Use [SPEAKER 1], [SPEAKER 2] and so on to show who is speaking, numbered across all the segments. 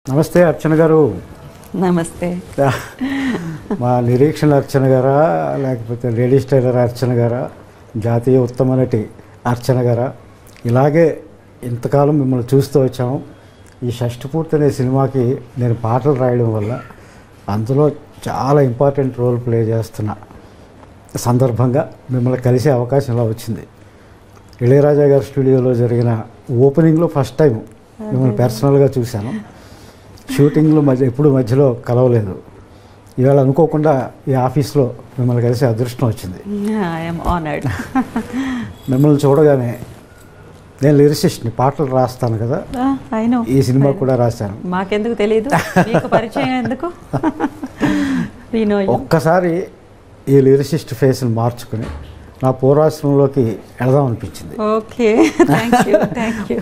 [SPEAKER 1] నమస్తే అర్చన గారు.
[SPEAKER 2] నమస్తే.
[SPEAKER 1] మా నిరీక్షణ అర్చన గారా, లేకపోతే లేడీస్ టైలర్ అర్చన గారా, జాతీయ ఉత్తమ నటి అర్చన గారా, ఇలాగే ఇంతకాలం మిమ్మల్ని చూస్తూ వచ్చాము. ఈ షష్టిపూర్తి అనే సినిమాకి నేను పాటలు రాయడం వల్ల అందులో చాలా ఇంపార్టెంట్ రోల్ ప్లే చేస్తున్న సందర్భంగా మిమ్మల్ని కలిసే అవకాశం ఇలా వచ్చింది. ఇళయరాజా గారి స్టూడియోలో జరిగిన ఓపెనింగ్లో ఫస్ట్ టైం మిమ్మల్ని పర్సనల్గా చూశాను. షూటింగ్లో ఎప్పుడు మధ్యలో కలవలేదు. ఇవాళ అనుకోకుండా ఈ ఆఫీస్లో మిమ్మల్ని కలిసి అదృష్టం వచ్చింది. మిమ్మల్ని చూడగానే నేను లిరిసిస్ట్ని, పాటలు రాస్తాను కదా, ఈ సినిమా కూడా రాశాను.
[SPEAKER 2] మాకెందుకు తెలియదు, పరిచయం ఎందుకు?
[SPEAKER 1] ఒక్కసారి ఈ లిరిసిస్ట్ ఫేస్ని మార్చుకుని నా పూర్వాశ్రమంలోకి వెళదాం అనిపించింది.
[SPEAKER 2] ఓకే,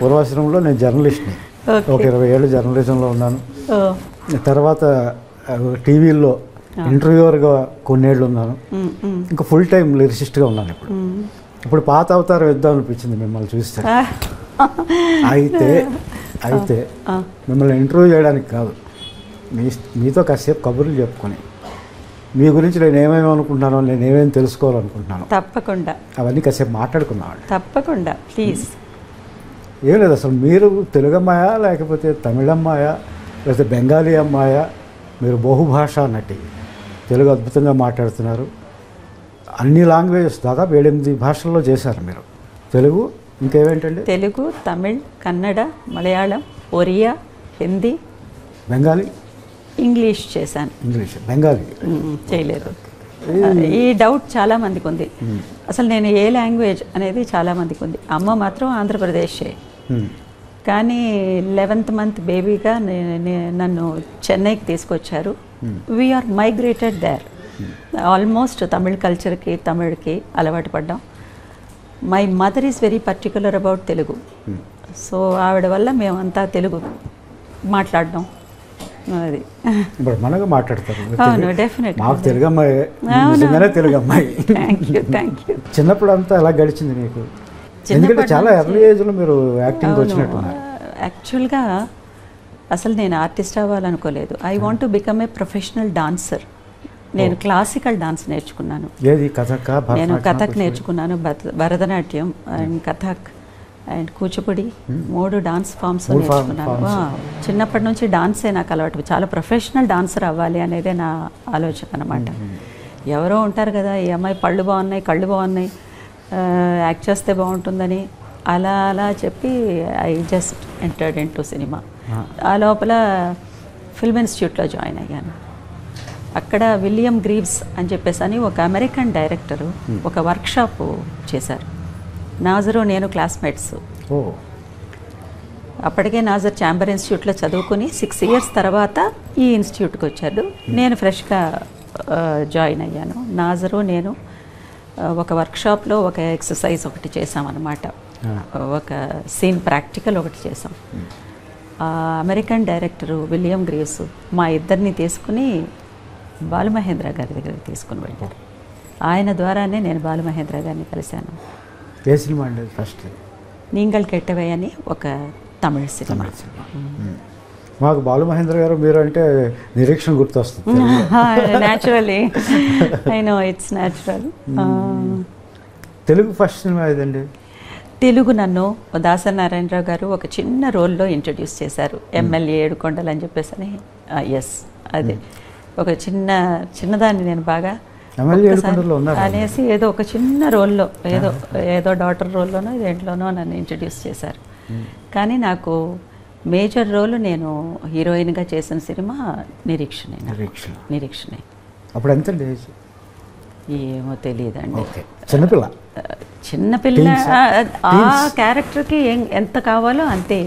[SPEAKER 1] పూర్వాశ్రమంలో నేను జర్నలిస్ట్ని, ఒక 20 ఏళ్ళు జర్నలిజంలో ఉన్నాను. తర్వాత టీవీల్లో ఇంటర్వ్యూవర్గా కొన్నేళ్ళు ఉన్నాను. ఇంకా ఫుల్ టైం లిరిసిస్ట్గా ఉన్నాను. ఇప్పుడు పాత అవతారం ఇద్దాం అనిపించింది మిమ్మల్ని చూస్తే. అయితే మిమ్మల్ని ఇంటర్వ్యూ చేయడానికి కాదు, మీతో కాసేపు కబుర్లు చెప్పుకొని మీ గురించి నేను ఏమేమి అనుకుంటున్నానో, నేను ఏమేమి తెలుసుకోవాలనుకుంటున్నాను,
[SPEAKER 2] తప్పకుండా
[SPEAKER 1] అవన్నీ కాసేపు మాట్లాడుకున్నాను.
[SPEAKER 2] తప్పకుండా, ప్లీజ్.
[SPEAKER 1] ఏం లేదు, అసలు మీరు తెలుగు అమ్మాయా, లేకపోతే తమిళ అమ్మాయా, లేకపోతే బెంగాలీ అమ్మాయా? మీరు బహుభాషా నటి, తెలుగు అద్భుతంగా మాట్లాడుతున్నారు. అన్ని లాంగ్వేజెస్ దాదాపు 7-8 భాషల్లో చేశారు మీరు. తెలుగు, ఇంకేమేంటండి?
[SPEAKER 2] తెలుగు, తమిళ్, కన్నడ, మలయాళం, ఒరియా, హిందీ,
[SPEAKER 1] బెంగాలీ,
[SPEAKER 2] ఇంగ్లీష్ చేశాను.
[SPEAKER 1] ఇంగ్లీష్, బెంగాలీ
[SPEAKER 2] చేయలేదు. ఈ డౌట్ చాలామందికి ఉంది, అసలు నేను ఏ లాంగ్వేజ్ అనేది చాలామందికి ఉంది. అమ్మ మాత్రం ఆంధ్రప్రదేశే, కానీ 11th మంత్ బేబీగా నన్ను చెన్నైకి తీసుకొచ్చారు. We are migrated there. Almost Tamil కల్చర్కి, తమిళ్కి అలవాటు పడ్డాం. My mother is very particular about Telugu. So ఆవిడ వల్ల మేమంతా తెలుగు మాట్లాడడం. అది
[SPEAKER 1] ఇప్పుడు మనగా మాట్లాడతారు.
[SPEAKER 2] అవును, డెఫినెట్.
[SPEAKER 1] మాకు తెలుగు అమ్మాయి, నిజంగానే తెలుగు అమ్మాయి.
[SPEAKER 2] Thank you.
[SPEAKER 1] చిన్నప్పుడు అంతా ఎలా గడిచింది మీకు? ఎందుకంటే చాలా ఎర్లీ ఏజ్లో మీరు యాక్టింగ్ వచ్చినట్టు.
[SPEAKER 2] యాక్చువల్గా అసలు నేను ఆర్టిస్ట్ అవ్వాలనుకోలేదు. I want to become a professional dancer. నేను క్లాసికల్ డాన్స్ నేర్చుకున్నాను.
[SPEAKER 1] ఏది? కథక్?
[SPEAKER 2] నేను కథక్ నేర్చుకున్నాను, Bharatanatyam and Kathak and Kuchipudi, 3 dance forms నేర్చుకున్నాను. చిన్నప్పటి నుంచి డాన్సే నాకు అలవాటు. చాలా ప్రొఫెషనల్ డాన్సర్ అవ్వాలి అనేదే నా ఆలోచన అనమాట. ఎవరో ఉంటారు కదా, ఈ అమ్మాయి పళ్ళు బాగున్నాయి, కళ్ళు బాగున్నాయి, యాక్ట్ చేస్తే బాగుంటుందని అలా అలా చెప్పి I just entered in to cinema. ఆ లోపల ఫిల్మ్ ఇన్స్టిట్యూట్లో జాయిన్ అయ్యాను. అక్కడ విలియం గ్రీవ్స్ అని చెప్పేసి అని ఒక అమెరికన్ డైరెక్టరు ఒక వర్క్షాప్ చేశారు. నాజరు నేను క్లాస్మేట్స్. అప్పటికే నాజర్ ఛాంబర్ ఇన్స్టిట్యూట్లో చదువుకుని 6 years తర్వాత ఈ ఇన్స్టిట్యూట్కి వచ్చాడు. నేను ఫ్రెష్గా జాయిన్ అయ్యాను. నాజరు నేను ఒక వర్క్షాప్లో ఒక ఎక్సర్సైజ్ ఒకటి చేసామన్నమాట. ఒక సీన్ ప్రాక్టికల్ ఒకటి చేసాం. అమెరికన్ డైరెక్టరు విలియం గ్రీవ్స్ మా ఇద్దరిని తీసుకుని బాలమహేంద్ర గారి దగ్గరికి తీసుకుని వెళ్ళారు. ఆయన ద్వారానే నేను బాలమహేంద్ర గారిని కలిశాను.
[SPEAKER 1] ఏ సినిమా అండి? ఫస్ట్
[SPEAKER 2] నీంగల్ కెట్టవే అని ఒక తమిళ సినిమా.
[SPEAKER 1] మాకు బాలమహేంద్ర గారు మీరు అంటే నిరీక్షణ గుర్తొస్తుంది.
[SPEAKER 2] Naturally, I know, it's natural.
[SPEAKER 1] Telugu first cinema ఏదండి?
[SPEAKER 2] తెలుగు నన్ను దాసరి నారాయణరావు గారు ఒక చిన్న రోల్లో ఇంట్రడ్యూస్ చేశారు. ఎమ్మెల్యే ఏడుకొండలు అని చెప్పేసి అని. ఎస్, అదే ఒక చిన్నదాన్ని నేను బాగా అనేసి ఏదో ఒక చిన్న రోల్లో, ఏదో డాటర్ రోల్లోనో దేంట్లోనో నన్ను ఇంట్రడ్యూస్ చేశారు. కానీ నాకు మేజర్ రోల్ నేను హీరోయిన్గా చేసిన సినిమా నిరీక్షణే.
[SPEAKER 1] అప్పుడు ఎంత ఏజ్?
[SPEAKER 2] ఏమో తెలియదండి.
[SPEAKER 1] చిన్నపిల్ల.
[SPEAKER 2] ఆ క్యారెక్టర్కి ఎంత కావాలో అంతే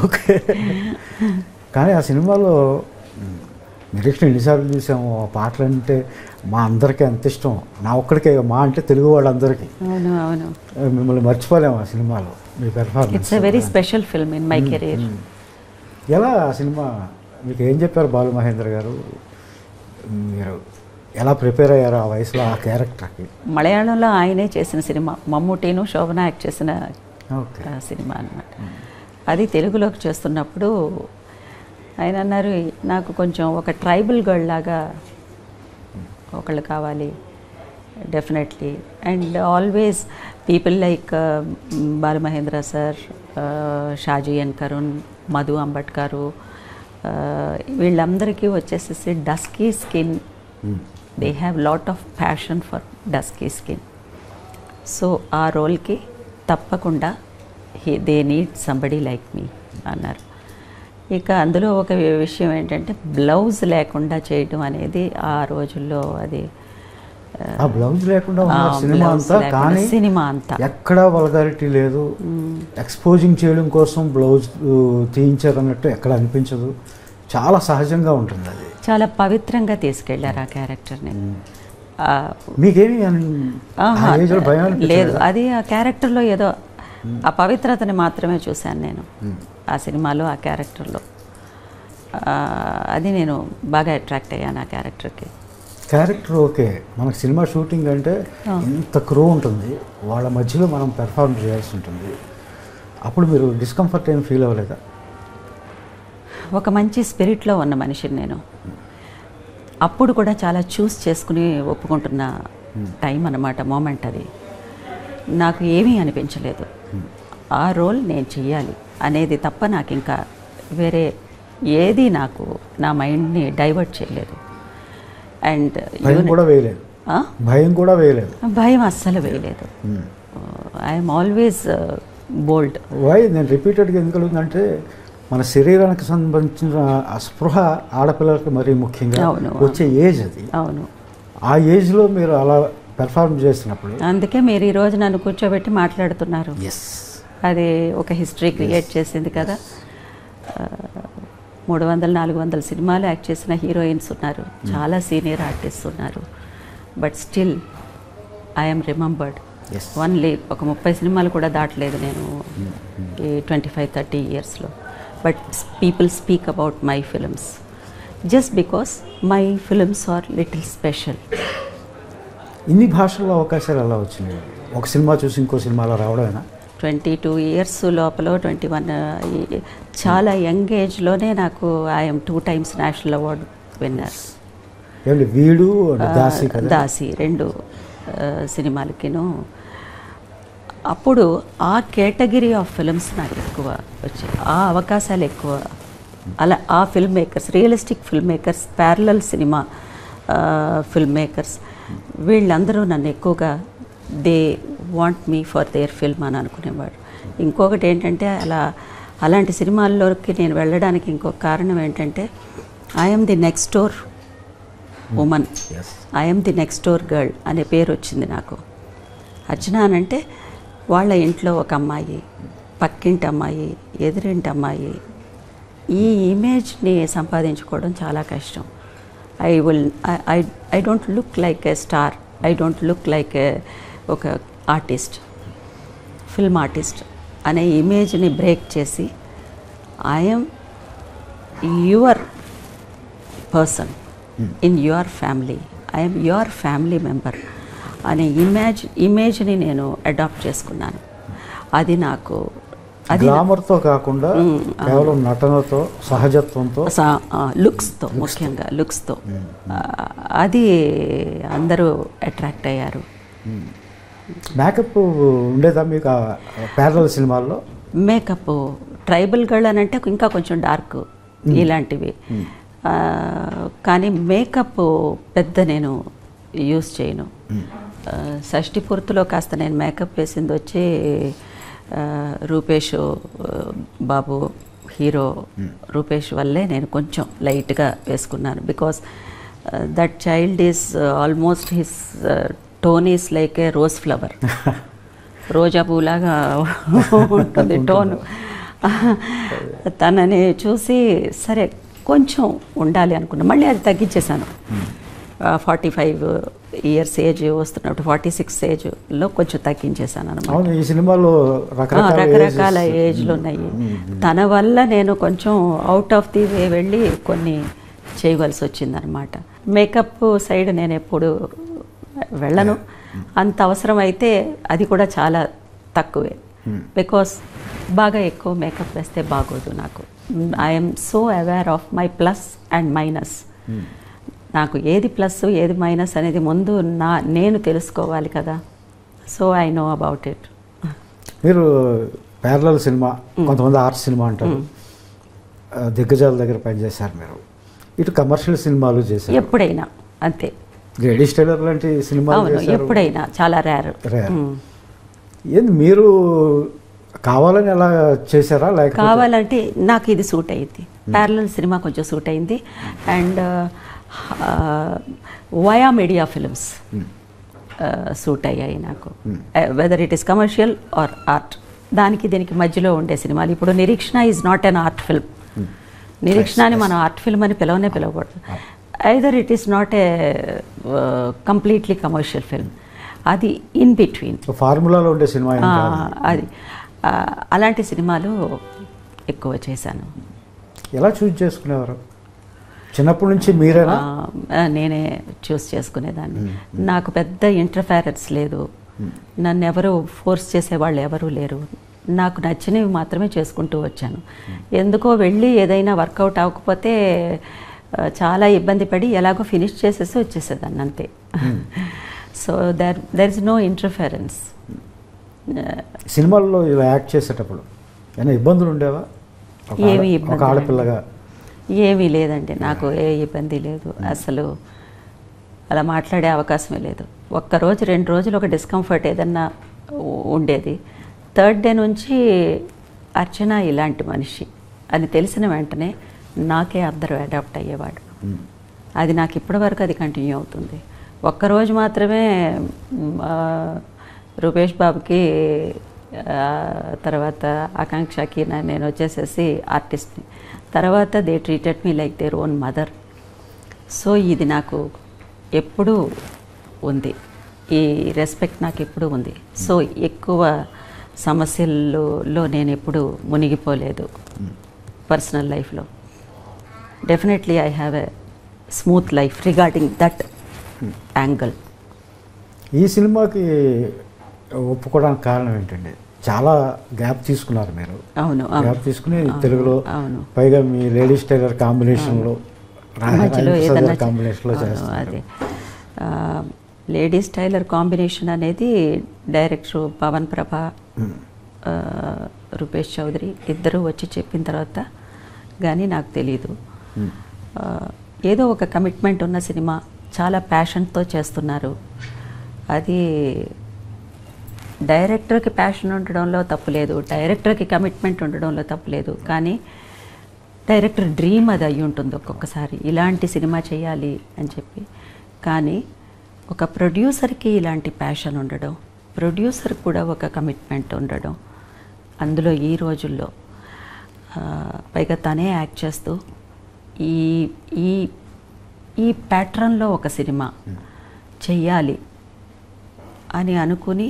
[SPEAKER 1] ఓకే. కానీ ఆ సినిమాలో నిరీక్షణ ఎన్నిసార్లు చూసాము. ఆ పాటలు అంటే మా అందరికీ అంత ఇష్టం. నా ఒక్కడికే, మా అంటే తెలుగు వాళ్ళందరికీ.
[SPEAKER 2] అవును,
[SPEAKER 1] మిమ్మల్ని మర్చిపోలేము ఆ సినిమాలో. మీ performance
[SPEAKER 2] it's a very special film in my career.
[SPEAKER 1] ఎలా ఆ సినిమా మీకు ఏం చెప్పారు బాలమహేంద్ర గారు? మీరు ఎలా ప్రిపేర్ అయ్యారు ఆ వయసులో ఆ క్యారెక్టర్కి?
[SPEAKER 2] మలయాళంలో ఆయనే చేసిన సినిమా, మమ్ముటీను శోభన యాక్ట్ చేసిన సినిమా అన్నమాట. అది తెలుగులోకి చేస్తున్నప్పుడు ఆయన అన్నారు నాకు కొంచెం ఒక ట్రైబల్ గర్ల్ లాగా ఒకళ్ళు కావాలి definitely. And always people like బాలమహేంద్ర sir, Shaji ఎన్ కరుణ్, మధు అంబట్కారు, వీళ్ళందరికీ వచ్చేసేసి dusky skin, they have lot of passion for dusky skin. So ఆ రోల్కి తప్పకుండా దే నీడ్ సంబడీ లైక్ మీ అన్నారు. ఇక అందులో ఒక విషయం ఏంటంటే బ్లౌజ్ లేకుండా చేయడం అనేది ఆ రోజుల్లో అది
[SPEAKER 1] బ్లౌజ్ లేకుండా సినిమా అంతా, కానీ
[SPEAKER 2] సినిమా అంతా
[SPEAKER 1] ఎక్కడా వల్గారిటీ లేదు. ఎక్స్పోజింగ్ చేయడం కోసం బ్లౌజ్ తీయించారు అన్నట్టు ఎక్కడ అనిపించదు. చాలా సహజంగా ఉంటుంది. అది చాలా
[SPEAKER 2] పవిత్రంగా తీసుకెళ్లారు ఆ క్యారెక్టర్ని.
[SPEAKER 1] మీకేమి
[SPEAKER 2] లేదు, అది ఆ క్యారెక్టర్లో ఏదో ఆ పవిత్రతని మాత్రమే చూశాను నేను ఆ సినిమాలో, ఆ క్యారెక్టర్లో. అది నేను బాగా అట్రాక్ట్ అయ్యాను ఆ క్యారెక్టర్కి.
[SPEAKER 1] క్యారెక్టర్ ఓకే, మనకు సినిమా షూటింగ్ అంటే ఇంత క్రూ ఉంటుంది, వాళ్ళ మధ్యలో మనం పెర్ఫార్మ్ చేయాల్సి ఉంటుంది. అప్పుడు మీరు డిస్కంఫర్ట్ ఏం ఫీల్ అవ్వలేదా?
[SPEAKER 2] ఒక మంచి స్పిరిట్లో ఉన్న మనిషిని నేను. అప్పుడు కూడా చాలా చూస్ చేసుకుని ఒప్పుకుంటున్న టైం అన్నమాట, మూమెంట్ అది. నాకు ఏమీ అనిపించలేదు, ఆ రోల్ నేను చెయ్యాలి అనేది తప్ప నాకు ఇంకా వేరే ఏది నాకు నా మైండ్ని డైవర్ట్ చేయలేదు. అండ్ భయం అస్సలు వేయలేదు. ఐఎమ్ ఆల్వేస్ బోల్డ్.
[SPEAKER 1] నేను రిపీటెడ్గా ఎందుకు అడుగుతుందంటే, మన శరీరానికి సంబంధించిన స్పృహ ఆడపిల్లలకి మరీ ముఖ్యంగా వచ్చే ఏజ్ అది.
[SPEAKER 2] అవును,
[SPEAKER 1] ఆ ఏజ్లో మీరు అలా పెర్ఫార్మ్ చేసినప్పుడు,
[SPEAKER 2] అందుకే మీరు ఈరోజు నన్ను కూర్చోబెట్టి మాట్లాడుతున్నారు. అది ఒక హిస్టరీ క్రియేట్ చేసింది కదా. 300-400 సినిమాలు యాక్ట్ చేసిన హీరోయిన్స్ ఉన్నారు, చాలా సీనియర్ ఆర్టిస్ట్ ఉన్నారు. But still I'm remembered. Only ఒక 30 సినిమాలు కూడా దాటలేదు నేను ఈ 25-30 ఇయర్స్లో. But people speak about my films just because my films are little special.
[SPEAKER 1] ఇన్ని భాషల్లో అవకాశాలు ఎలా వచ్చినాయి? ఒక సినిమా చూసి ఇంకో సినిమాలో రావడమేనా?
[SPEAKER 2] 22 ఇయర్స్ లోపల 21 చాలా యంగ్ ఏజ్లోనే నాకు I'm 2 times national award winner.
[SPEAKER 1] వీడు
[SPEAKER 2] దాసి 2 సినిమాలకిను. అప్పుడు ఆ కేటగిరీ ఆఫ్ ఫిల్మ్స్ నాకు ఎక్కువ వచ్చాయి, ఆ అవకాశాలు ఎక్కువ. అలా ఆ film makers, realistic film makers, parallel cinema film makers, వీళ్ళందరూ నన్ను ఎక్కువగా they want me for their film అని అనుకునేవాడు. ఇంకొకటి ఏంటంటే, అలాంటి సినిమాల్లోకి నేను వెళ్ళడానికి ఇంకొక కారణం ఏంటంటే, I'm the next door woman, I'm the next door girl అనే పేరు వచ్చింది నాకు. అర్చన అనంటే వాళ్ళ ఇంట్లో ఒక అమ్మాయి, పక్కింటి అమ్మాయి, ఎదురింటి అమ్మాయి, ఈ ఇమేజ్ని సంపాదించుకోవడం చాలా కష్టం. I don't look like A star, I don't look like ఒక ఆర్టిస్ట్, ఫిల్మ్ ఆర్టిస్ట్ అనే ఇమేజ్ని బ్రేక్ చేసి I'm your person in your family, I'm your family member అనే ఇమేజ్ని నేను అడాప్ట్ చేసుకున్నాను. అది నాకు
[SPEAKER 1] గ్లామర్తో కాకుండా కేవలం నటనతో, సహజత్వంతో,
[SPEAKER 2] లుక్స్తో, ముఖ్యంగా లుక్స్తో అది అందరూ అట్రాక్ట్ అయ్యారు.
[SPEAKER 1] మేకప్ ఉండేదా మీకు ప్యారలల్ సినిమాల్లో?
[SPEAKER 2] మేకప్ ట్రైబల్ గర్ల్ అని అంటే ఇంకా కొంచెం డార్క్ ఇలాంటివి, కానీ మేకప్ పెద్ద నేను యూస్ చేయను. షష్ఠి పూర్తిలో కాస్త నేను మేకప్ వేసింది వచ్చి రూపేష్ బాబు, హీరో రూపేష్ వల్లే నేను కొంచెం లైట్గా వేసుకున్నాను. Because that child is almost his tone is like a rose flower, రోజా పూలాగా ఉంటుంది టోను. తనని చూసి సరే కొంచెం ఉండాలి అనుకున్నా, మళ్ళీ అది తగ్గించేశాను. 45 ఇయర్స్ ఏజ్ వస్తున్నప్పుడు 46 ఏజ్లో కొంచెం తగ్గించేశాను అనమాట.
[SPEAKER 1] ఈ సినిమాలో
[SPEAKER 2] రకరకాల ఏజ్లు ఉన్నాయి. తన వల్ల నేను కొంచెం అవుట్ ఆఫ్ ది వే వెళ్ళి కొన్ని చేయవలసి వచ్చిందనమాట. మేకప్ సైడ్ నేను ఎప్పుడు వెళ్ళను, అంత అవసరం అయితే అది కూడా చాలా తక్కువే. బికాస్ బాగా ఎక్కువ మేకప్ వేస్తే బాగోదు నాకు. I'm so aware of my plus and minus. నాకు ఏది ప్లస్ ఏది మైనస్ అనేది ముందు నేను తెలుసుకోవాలి కదా. So I know about it.
[SPEAKER 1] మీరు ప్యారలల్ సినిమా, కొంతమంది ఆర్ట్ సినిమా అంటారు, దిగ్గజాల దగ్గర పనిచేశారు మీరు. ఇటు కమర్షియల్ సినిమాలు చేశారు
[SPEAKER 2] ఎప్పుడైనా, అంతే.
[SPEAKER 1] లేడీస్ టైలర్ లాంటి సినిమాలు
[SPEAKER 2] అవును, ఎప్పుడైనా, చాలా రేర్.
[SPEAKER 1] ఏంది మీరు కావాలని ఎలా చేశారా? లేక
[SPEAKER 2] కావాలంటే నాకు ఇది సూట్ అయింది. ప్యారలల్ సినిమా కొంచెం సూట్ అయింది. And via media films suit అయ్యాయి నాకు. Whether it is commercial or art, దానికి దీనికి మధ్యలో ఉండే సినిమాలు. ఇప్పుడు Nireekshana is not an art film. నిరీక్షణని మనం ఆర్ట్ ఫిల్మ్ అని పిలవకూడదు. Either it is not a completely commercial film, అది ఇన్ బిట్వీన్
[SPEAKER 1] ఫార్ములాలో ఉండే సినిమా.
[SPEAKER 2] అది అలాంటి సినిమాలు ఎక్కువ చేశాను.
[SPEAKER 1] ఎలా చూస్ చేసుకునేవారు? చిన్నప్పటి నుంచి మీరేనా?
[SPEAKER 2] నేనే చూస్ చేసుకునేదాన్ని. నాకు పెద్ద ఇంటర్ఫెరెన్స్ లేదు. నన్ను ఎవరు ఫోర్స్ చేసేవాళ్ళు ఎవరూ లేరు. నాకు నచ్చినవి మాత్రమే చేసుకుంటూ వచ్చాను. ఎందుకో వెళ్ళి ఏదైనా వర్కౌట్ అవ్వకపోతే చాలా ఇబ్బంది పడి ఎలాగో ఫినిష్ చేసేసి వచ్చేసేదాన్ని, అంతే. So there is no interference.
[SPEAKER 1] సినిమాల్లో ఇలా యాక్ట్ చేసేటప్పుడు ఏమైనా ఇబ్బందులు ఉండేవా?
[SPEAKER 2] ఏమీ ఇబ్బంది,
[SPEAKER 1] ఆడపిల్లగా
[SPEAKER 2] ఏమీ లేదండి. నాకు ఏ ఇబ్బంది లేదు అసలు. అలా మాట్లాడే అవకాశమే లేదు. ఒక్కరోజు 2 రోజులు ఒక డిస్కంఫర్ట్ ఏదన్నా ఉండేది. థర్డ్ డే నుంచి అర్చన ఇలాంటి మనిషి అని తెలిసిన వెంటనే నాకే అందరూ అడాప్ట్ అయ్యేవాడు. అది నాకు ఇప్పటివరకు అది కంటిన్యూ అవుతుంది. ఒక్కరోజు మాత్రమే రూపేష్ బాబుకి, తర్వాత ఆకాంక్షకి నేను వచ్చేసేసి ఆర్టిస్ట్ని. తర్వాత they treated me like their own mother. So ఇది నాకు ఎప్పుడూ ఉంది, ఈ రెస్పెక్ట్ నాకు ఎప్పుడూ ఉంది. సో ఎక్కువ సమస్యల్లో నేను ఎప్పుడు మునిగిపోలేదు పర్సనల్ లైఫ్లో. Definitely I have a smooth life regarding that angle.
[SPEAKER 1] ఈ సినిమాకి ఒప్పుకోవడానికి కారణం ఏంటండి? చాలా గ్యాప్ తీసుకున్నారు మీరు.
[SPEAKER 2] అవును,
[SPEAKER 1] గ్యాప్ తీసుకుని తెలుగులో,
[SPEAKER 2] అవును,
[SPEAKER 1] పైగా మీ లేడీస్ టైలర్ కాంబినేషన్లో, కాంబినేషన్లో
[SPEAKER 2] అదే లేడీస్ టైలర్ కాంబినేషన్ అనేది డైరెక్టర్ పవన్ ప్రభ, రూపేష్ చౌదరి ఇద్దరూ వచ్చి చెప్పిన తర్వాత కానీ నాకు తెలీదు. ఏదో ఒక కమిట్మెంట్ ఉన్న సినిమా, చాలా ప్యాషన్తో చేస్తున్నారు. అది డైరెక్టర్కి ప్యాషన్ ఉండడంలో తప్పులేదు, డైరెక్టర్కి కమిట్మెంట్ ఉండడంలో తప్పులేదు. కానీ డైరెక్టర్ డ్రీమ్ అది అయ్యి ఉంటుంది ఒక్కొక్కసారి, ఇలాంటి సినిమా చేయాలి అని చెప్పి. కానీ ఒక ప్రొడ్యూసర్కి ఇలాంటి ప్యాషన్ ఉండడం, ప్రొడ్యూసర్ కూడా ఒక కమిట్మెంట్ ఉండడం, అందులో ఈ రోజుల్లో పైగా తనే యాక్ట్ చేస్తూ ఈ ఈ ఈ ప్యాటర్న్లో ఒక సినిమా చెయ్యాలి అని అనుకుని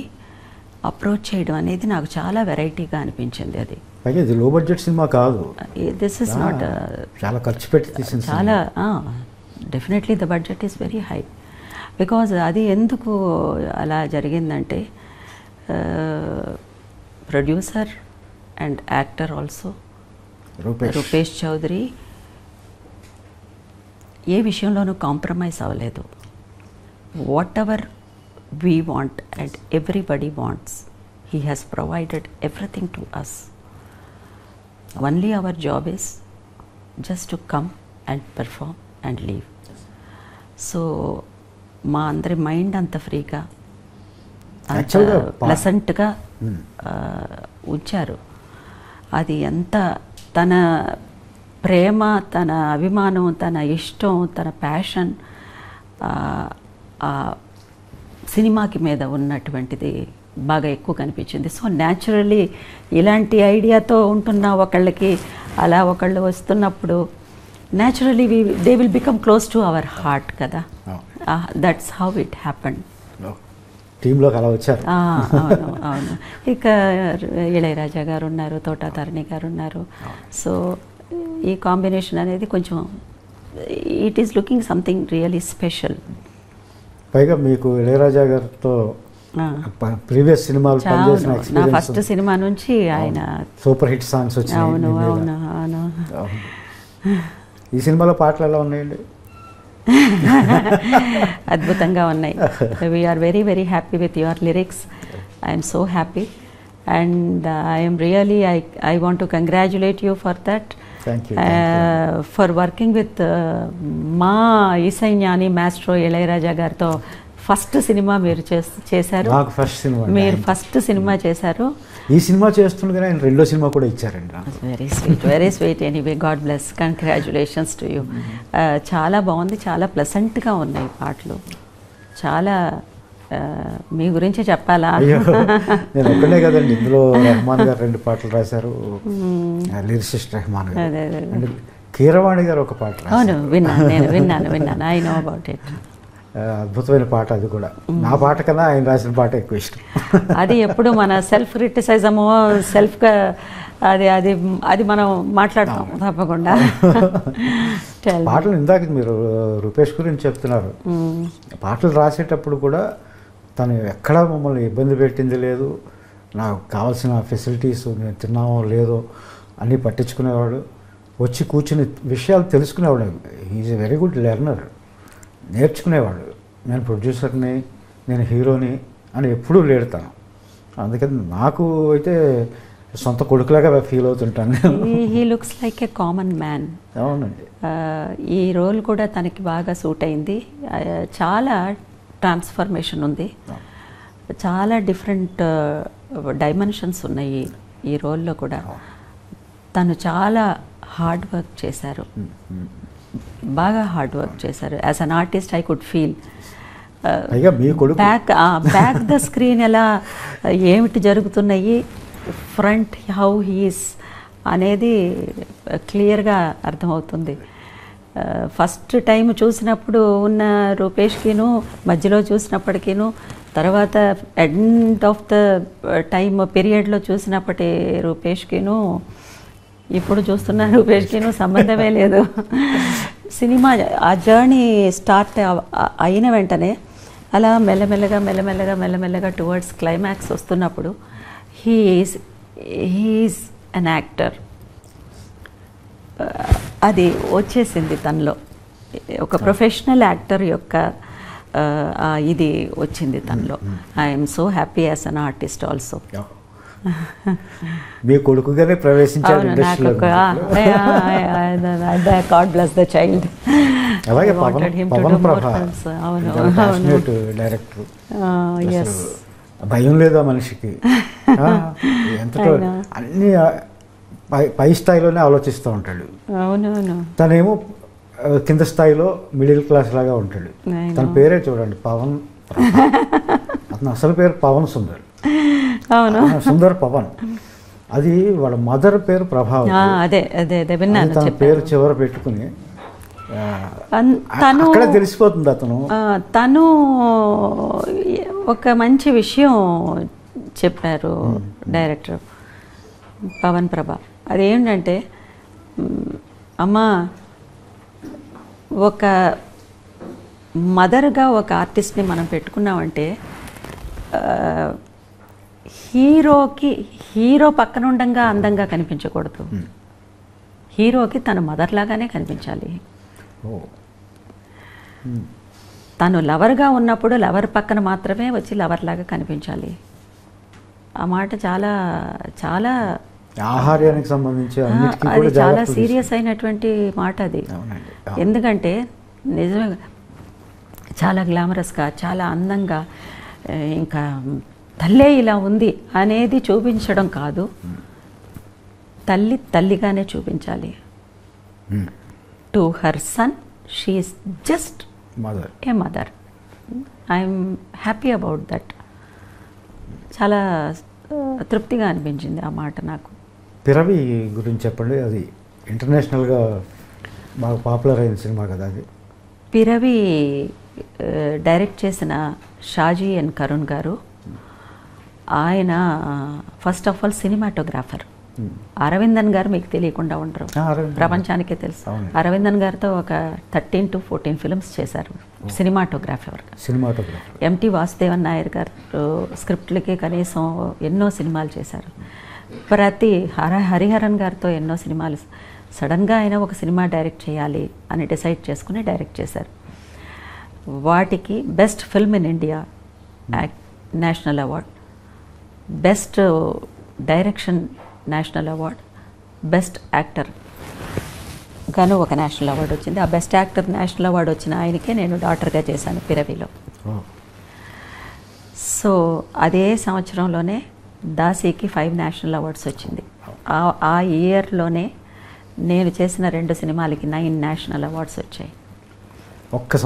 [SPEAKER 2] అప్రోచ్ చేయడం అనేది నాకు చాలా వెరైటీగా అనిపించింది. అది
[SPEAKER 1] ఇది లో బడ్జెట్ సినిమా కాదు,
[SPEAKER 2] దిస్ ఇస్ నాట్,
[SPEAKER 1] చాలా ఖర్చు పెట్టి తీసిన
[SPEAKER 2] చాలా. Definitely the budget is very high. Because అది ఎందుకు అలా జరిగిందంటే producer and actor also Rupesh Chaudhary ఏ విషయంలోనూ కాంప్రమైజ్ అవ్వలేదు. Whatever we want and everybody wants, he has provided everything to us. Only our job is just to come and perform and leave. So మా అందరి mind అంత ఫ్రీగా, అంత ప్లెసెంట్గా ఉంచారు. అది ఎంత తన ప్రేమ, తన అభిమానం, తన ఇష్టం, తన ప్యాషన్ సినిమాకి మీద ఉన్నటువంటిది బాగా ఎక్కువ కనిపించింది. సో న్యాచురల్లీ ఇలాంటి ఐడియాతో ఉంటున్న ఒకళ్ళకి అలా ఒకళ్ళు వస్తున్నప్పుడు naturally they will become close to our heart కదా. That's how it happened.
[SPEAKER 1] టీంలోకి అలా వచ్చారు.
[SPEAKER 2] అవును, అవును. ఇక ఇళయరాజా గారు ఉన్నారు, తోటాతారిణి గారు ఉన్నారు. సో ఈ కాంబినేషన్ అనేది కొంచెం it is looking something really special.
[SPEAKER 1] పైగా మీకు ఇళయరాజా గారితో ప్రీవియస్ సినిమాలు పనిచేసిన
[SPEAKER 2] నా
[SPEAKER 1] ఎక్స్పీరియన్స్
[SPEAKER 2] ఫస్ట్ సినిమా నుంచి ఆయన
[SPEAKER 1] సూపర్ హిట్ సాంగ్స్ వచ్చినాయి
[SPEAKER 2] అవును
[SPEAKER 1] మీ మీద.
[SPEAKER 2] అవును అవును
[SPEAKER 1] అవును. ఈ సినిమాలో పాటలు ఎలా ఉన్నాయండి?
[SPEAKER 2] అద్భుతంగా ఉన్నాయి. We are very very happy with your lyrics. I'm so happy and I'm really I want to congratulate you for that,
[SPEAKER 1] thank you.
[SPEAKER 2] For working with మా ఇసై జ్ఞాని మాస్ట్రో ఇళయరాజా గారితో ఫస్ట్ సినిమా మీరు చేశారు.
[SPEAKER 1] నాకు ఫస్ట్ సినిమా అండి.
[SPEAKER 2] మీరు ఫస్ట్ సినిమా చేశారు.
[SPEAKER 1] ఈ సినిమా చేస్తుండగానే ఆయన రెండో సినిమా కూడా ఇచ్చారండి నాకు.
[SPEAKER 2] Very sweet anyway, God bless, congratulations to you. చాలా బాగుంది, చాలా ప్లెసెంట్గా ఉన్నాయి పాటలు. చాలా మీ గురించి చెప్పాలా?
[SPEAKER 1] అయ్యో, నేను ఒక్కనే కదండి, ఇందులో రెహమాన్ గారు 2 పాటలు రాశారు, లిరిసిస్ట్ రెహమాన్ గారు.
[SPEAKER 2] అదే అదే
[SPEAKER 1] అండ్ కీరవాణి గారు ఒక పాట రాశారు.
[SPEAKER 2] అవును, విన్నాను. I know about it.
[SPEAKER 1] అద్భుతమైన పాట అది కూడా. నా పాట కన్నా ఆయన రాసిన పాట ఎక్కువ ఇష్టం.
[SPEAKER 2] అది ఎప్పుడు మన సెల్ఫ్ క్రిటిసైజము, సెల్ఫ్గా అది అది అది మనం మాట్లాడతాం తప్పకుండా.
[SPEAKER 1] పాటలు ఇందాక మీరు రూపేష్ గురించి చెప్తున్నారు. పాటలు రాసేటప్పుడు కూడా తను ఎక్కడా మమ్మల్ని ఇబ్బంది పెట్టింది లేదు. నాకు కావాల్సిన ఫెసిలిటీస్ నేను తిన్నామో లేదో అన్నీ పట్టించుకునేవాడు. వచ్చి కూర్చుని విషయాలు తెలుసుకునేవాడు. Is a very good learner. నేర్చుకునేవాడు. నేను ప్రొడ్యూసర్ని, నేను హీరోని అని ఎప్పుడూ లేడతాను. అందుకని నాకు అయితే సొంత కొడుకులాగా ఫీల్ అవుతుంటాను.
[SPEAKER 2] He looks like a common man.
[SPEAKER 1] అవునండి.
[SPEAKER 2] ఈ రోల్ కూడా తనకి బాగా సూట్ అయింది. చాలా ట్రాన్స్ఫర్మేషన్ ఉంది, చాలా డిఫరెంట్ డైమెన్షన్స్ ఉన్నాయి ఈ రోల్లో కూడా. తను చాలా హార్డ్ వర్క్ చేశారు, బాగా హార్డ్ వర్క్ చేశారు. As an artist I could feel. Back the screen ఎలా ఏమిటి జరుగుతున్నాయి, ఫ్రంట్ హౌ హీస్ అనేది క్లియర్గా అర్థమవుతుంది. ఫస్ట్ టైం చూసినప్పుడు ఉన్న రూపేష్కిను, మధ్యలో చూసినప్పటికీను, తర్వాత ఎండ్ ఆఫ్ ద టైమ్ పీరియడ్లో చూసినప్పటి రూపేష్కిను, ఇప్పుడు చూస్తున్న రూపేష్కిను సంబంధమే లేదు. సినిమా ఆ జర్నీ స్టార్ట్ అయిన వెంటనే అలా మెల్లమెల్లగా టువర్డ్స్ క్లైమాక్స్ వస్తున్నప్పుడు హీఈస్ అన్ యాక్టర్. అది వచ్చేసింది తనలో. ఒక ప్రొఫెషనల్ యాక్టర్ యొక్క ఇది వచ్చింది తనలో. I'm so happy as an artist also.
[SPEAKER 1] మీ కొడుకుగానే ప్రవేశించారు ఇండస్ట్రీలో.
[SPEAKER 2] God bless the child.
[SPEAKER 1] అలాగే పవన్ ప్రభా డైరెక్టర్. భయం లేదా మనిషికి? ఎంతటో అన్ని పై స్థాయిలోనే ఆలోచిస్తూ ఉంటాడు.
[SPEAKER 2] అవునవును.
[SPEAKER 1] తనేమో కింద స్థాయిలో మిడిల్ క్లాస్ లాగా ఉంటాడు. తన పేరే చూడండి, పవన్. అతను అసలు పేరు పవన్ సుందర్.
[SPEAKER 2] అవును,
[SPEAKER 1] సుందర్ పవన్. అది వాళ్ళ మదర్ పేరు ప్రభావతి.
[SPEAKER 2] అదే అదే అదే విన్నాను.
[SPEAKER 1] తన పేరు చివర పెట్టుకుని అక్కడ తెలిసిపోతుంది
[SPEAKER 2] తను ఒక మంచి విషయం చెప్పారు డైరెక్టర్ పవన్ ప్రభా. అదేంటంటే, అమ్మ, ఒక మదర్గా ఒక ఆర్టిస్ట్ని మనం పెట్టుకున్నామంటే హీరో పక్కన ఉండంగా అందంగా కనిపించకూడదు. హీరోకి తన మదర్ లాగానే కనిపించాలి. తను లవర్గా ఉన్నప్పుడు లవర్ పక్కన మాత్రమే వచ్చి లవర్ లాగా కనిపించాలి. ఆ మాట చాలా చాలా
[SPEAKER 1] ఆహార్యానికి సంబంధించి
[SPEAKER 2] అది చాలా సీరియస్ అయినటువంటి మాట అది. ఎందుకంటే నిజమే, చాలా గ్లామరస్గా, చాలా అందంగా, ఇంకా తల్లే ఇలా ఉంది అనేది చూపించడం కాదు, తల్లి తల్లిగానే చూపించాలి. To her son she is just a mother. I'm happy about that. చాలా తృప్తిగా అనిపించింది ఆ మాట నాకు.
[SPEAKER 1] పిరవి గురించి చెప్పండి. అది ఇంటర్నేషనల్గా బాగా పాపులర్ అయిన సినిమా కదా అది.
[SPEAKER 2] పిరవి డైరెక్ట్ చేసిన షాజీ ఎన్ కరుణ్ గారు. ఆయన first of all cinematographer. Aravindan గారు మీకు తెలియకుండా ఉండరు, ప్రపంచానికే తెలుసు. అరవిందన్ గారితో ఒక 13 to 14 ఫిల్మ్స్ చేశారు సినిమాటోగ్రాఫర్గా. ఎంటి వాసుదేవన్ నాయర్ గారు స్క్రిప్ట్లకి కనీసం ఎన్నో సినిమాలు చేశారు. ప్రతి హరిహరన్ గారితో ఎన్నో సినిమాలు. సడన్గా ఆయన ఒక సినిమా డైరెక్ట్ చేయాలి అని డిసైడ్ చేసుకుని డైరెక్ట్ చేశారు. వాటికి best film in India national award, best direction national award, best actor గాను ఒక నేషనల్ అవార్డు వచ్చింది. ఆ బెస్ట్ యాక్టర్ నేషనల్ అవార్డు వచ్చిన ఆయనకే నేను డాటర్గా చేశాను పిరవిలో. సో అదే సంవత్సరంలోనే దాసీకి 5 నేషనల్ అవార్డ్స్ వచ్చింది. ఆ ఇయర్లోనే నేను చేసిన 2 సినిమాలకి 9 నేషనల్ అవార్డ్స్ వచ్చాయి
[SPEAKER 1] ఒక్క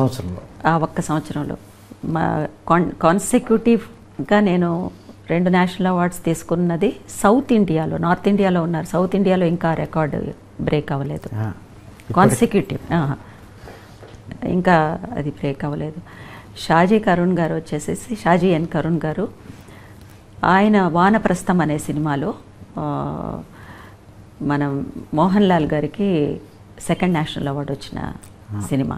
[SPEAKER 1] సంవత్సరంలో. మా కాన్సిక్యూటివ్గా నేను 2 నేషనల్ అవార్డ్స్ తీసుకున్నది సౌత్ ఇండియాలో. నార్త్ ఇండియాలో ఉన్నారు, సౌత్ ఇండియాలో ఇంకా రికార్డు బ్రేక్ అవ్వలేదు. కాన్సిక్యూటివ్ ఇంకా అది బ్రేక్ అవ్వలేదు. షాజీ కరుణ్ గారు వచ్చేసేసి, షాజీ ఎన్ కరుణ్ గారు, ఆయన వానప్రస్థం అనే సినిమాలో మనం మోహన్ లాల్ గారికి 2nd నేషనల్ అవార్డు వచ్చిన సినిమా.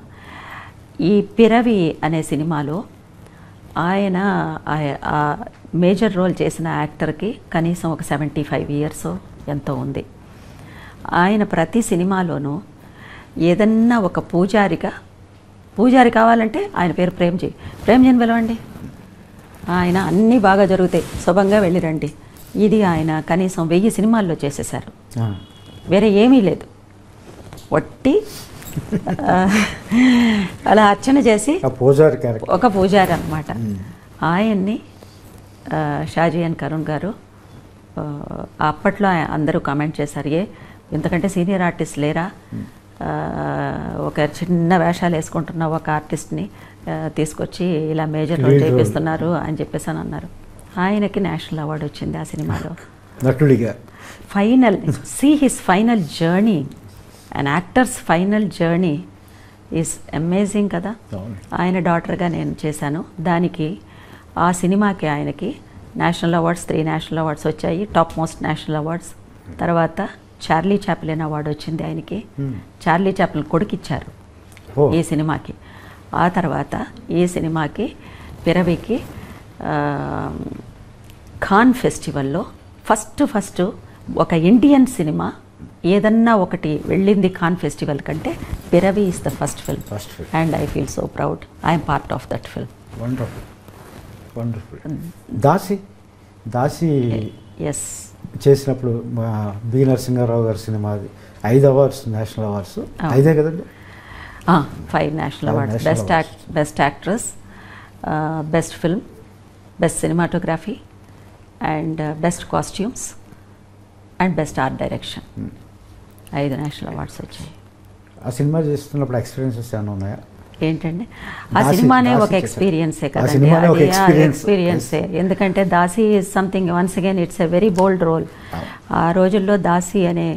[SPEAKER 1] ఈ పిరవి అనే సినిమాలో ఆయన మేజర్ రోల్ చేసిన యాక్టర్కి కనీసం ఒక 75 years ఎంతో ఉంది. ఆయన ప్రతి సినిమాలోనూ ఏదన్నా ఒక పూజారి కావాలంటే ఆయన పేరు ప్రేమ్జీని పిలవండి, ఆయన అన్నీ బాగా జరుగుతాయి, శుభంగా వెళ్ళిరండి. ఇది ఆయన కనీసం 1000 సినిమాల్లో చేసేసారు. వేరే ఏమీ లేదు, వట్టి అలా అర్చన చేసి ఒక పూజారి అన్నమాట. ఆయన్ని షాజీ ఎన్ కరుణ్ గారు అప్పట్లో అందరూ కామెంట్ చేశారు, ఇంతకంటే సీనియర్ ఆర్టిస్ట్ లేరా, ఒక చిన్న వేషాలు వేసుకుంటున్న ఒక ఆర్టిస్ట్ని తీసుకొచ్చి ఇలా మేజర్ రోల్ చేపిస్తున్నారు అని చెప్పేసి అని అన్నారు. ఆయనకి నేషనల్ అవార్డు వచ్చింది ఆ సినిమాలో నటుడిగా.
[SPEAKER 2] Final his final journey, and actors final journey is amazing కదా. ఆయన డాటర్గా నేను చేశాను. దానికి ఆ సినిమాకి ఆయనకి నేషనల్ అవార్డ్స్ 3 నేషనల్ అవార్డ్స్ వచ్చాయి, టాప్ మోస్ట్ నేషనల్ అవార్డ్స్. తర్వాత చార్లీ చాప్లిన్ అవార్డు వచ్చింది ఆయనకి. చార్లీ చాప్లిన్ కొడుకిచ్చారు ఈ సినిమాకి. ఆ తర్వాత ఈ సినిమాకి పిరవికి ఖాన్ ఫెస్టివల్లో ఫస్ట్ ఒక ఇండియన్ సినిమా ఏదన్నా ఒకటి వెళ్ళింది ఖాన్ ఫెస్టివల్ కంటే Piravi is the first film, and I feel so proud I'm part of that film.
[SPEAKER 1] Wonderful. Dasi
[SPEAKER 2] yes
[SPEAKER 1] చేసినప్పుడు బి నరసింహారావు గారి సినిమా, 5 అవార్డ్స్ నేషనల్ అవార్డ్స్, 5 కదండి?
[SPEAKER 2] 5 national awards. Best actress, best film, best cinematography, and best costumes, and best art direction. 5 national awards వచ్చాయి.
[SPEAKER 1] ఆ cinema చేస్తున్నప్పుడు experiences ఏమైనా ఉన్నాయా?
[SPEAKER 2] ఏంటండి, ఆ సినిమానే ఒక ఎక్స్పీరియన్సే కదండి, ఎక్స్పీరియన్సే. ఎందుకంటే Daasi is something, once again it's a very bold role. ఆ రోజుల్లో దాసి అనే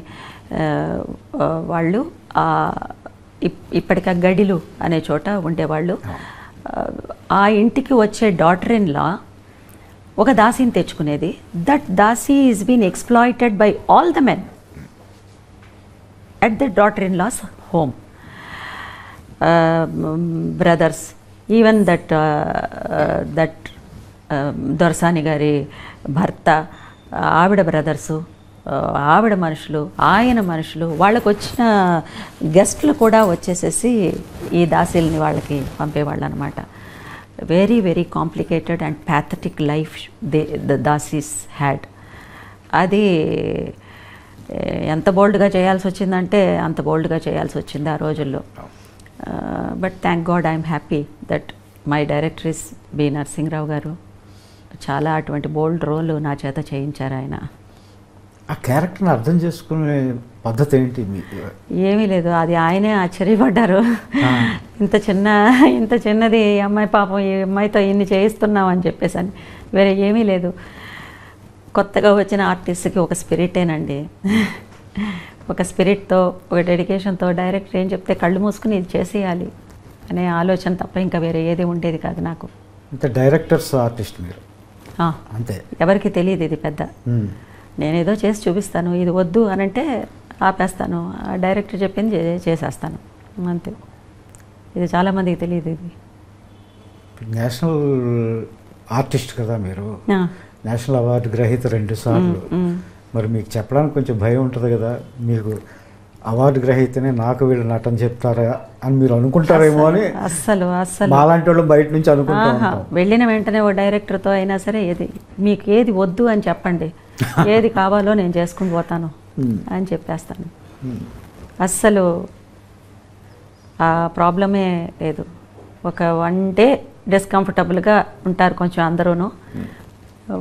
[SPEAKER 2] వాళ్ళు ఇప్పటిక గడిలు అనే చోట ఉండేవాళ్ళు. ఆ ఇంటికి వచ్చే డాటర్ ఇన్ లా ఒక దాసిని తెచ్చుకునేది. That Daasi is been exploited by all the men at the daughter in laws home. Brothers, even that దొరసాని గారి భర్త, ఆవిడ బ్రదర్సు, ఆవిడ మనుషులు, ఆయన మనుషులు, వాళ్ళకు వచ్చిన గెస్ట్లు కూడా వచ్చేసేసి ఈ దాసీల్ని వాళ్ళకి పంపేవాళ్ళు అనమాట. Very very complicated and pathetic life the dasis had. అది ఎంత బోల్డ్గా చేయాల్సి వచ్చిందంటే అంత బోల్డ్గా చేయాల్సి వచ్చింది ఆ రోజుల్లో. But thank God I'm happy that my director is B Narasimha Rao garu. చాలా అటువంటి బోల్డ్ రోల్ నా చేత చేయించారు ఆయన.
[SPEAKER 1] ఆ క్యారెక్టర్ని అర్థం చేసుకునే పద్ధతి ఏంటి?
[SPEAKER 2] ఏమీ లేదు, అది ఆయనే ఆశ్చర్యపడ్డారు. ఇంత చిన్నది ఈ అమ్మాయి, పాపం ఈ అమ్మాయితో ఇన్ని చేయిస్తున్నాం అని చెప్పేసి అని. వేరే ఏమీ లేదు. కొత్తగా వచ్చిన ఆర్టిస్ట్కి ఒక స్పిరిటేనండి, ఒక స్పిరిట్తో, ఒక డెడికేషన్తో డైరెక్టర్ ఏం చెప్తే కళ్ళు మూసుకుని ఇది చేసేయాలి అనే ఆలోచన తప్ప ఇంకా వేరే ఏది ఉండేది కాదు నాకు.
[SPEAKER 1] అంతే, డైరెక్టర్స్ ఆర్టిస్ట్ మీరు అంతే.
[SPEAKER 2] ఎవరికి తెలియదు ఇది పెద్ద. నేనేదో చేసి చూపిస్తాను, ఇది వద్దు అని అంటే ఆపేస్తాను, ఆ డైరెక్టర్ చెప్పింది చేసేస్తాను అంతే. ఇది చాలామందికి తెలియదు. ఇది
[SPEAKER 1] నేషనల్ ఆర్టిస్ట్ కదా మీరు, నేషనల్ అవార్డు గ్రహీత 2 సార్లు. మరి మీకు చెప్పడానికి కొంచెం భయం ఉంటుంది కదా, మీకు అవార్డు గ్రహీతనే నాకు వీళ్ళు నటన చెప్తారా అని మీరు అనుకుంటారేమో అని.
[SPEAKER 2] అస్సలు
[SPEAKER 1] మాలాంటి వాళ్ళు బయట నుంచి అనుకుంటా
[SPEAKER 2] వెళ్ళిన వెంటనే ఓ డైరెక్టర్తో అయినా సరే మీకు ఏది వద్దు అని చెప్పండి, ఏది కావాలో నేను చేసుకుని పోతాను అని చెప్పేస్తాను. అస్సలు ఆ ప్రాబ్లమే లేదు. ఒక 1 డే డిస్కంఫర్టబుల్గా ఉంటారు కొంచెం అందరూను.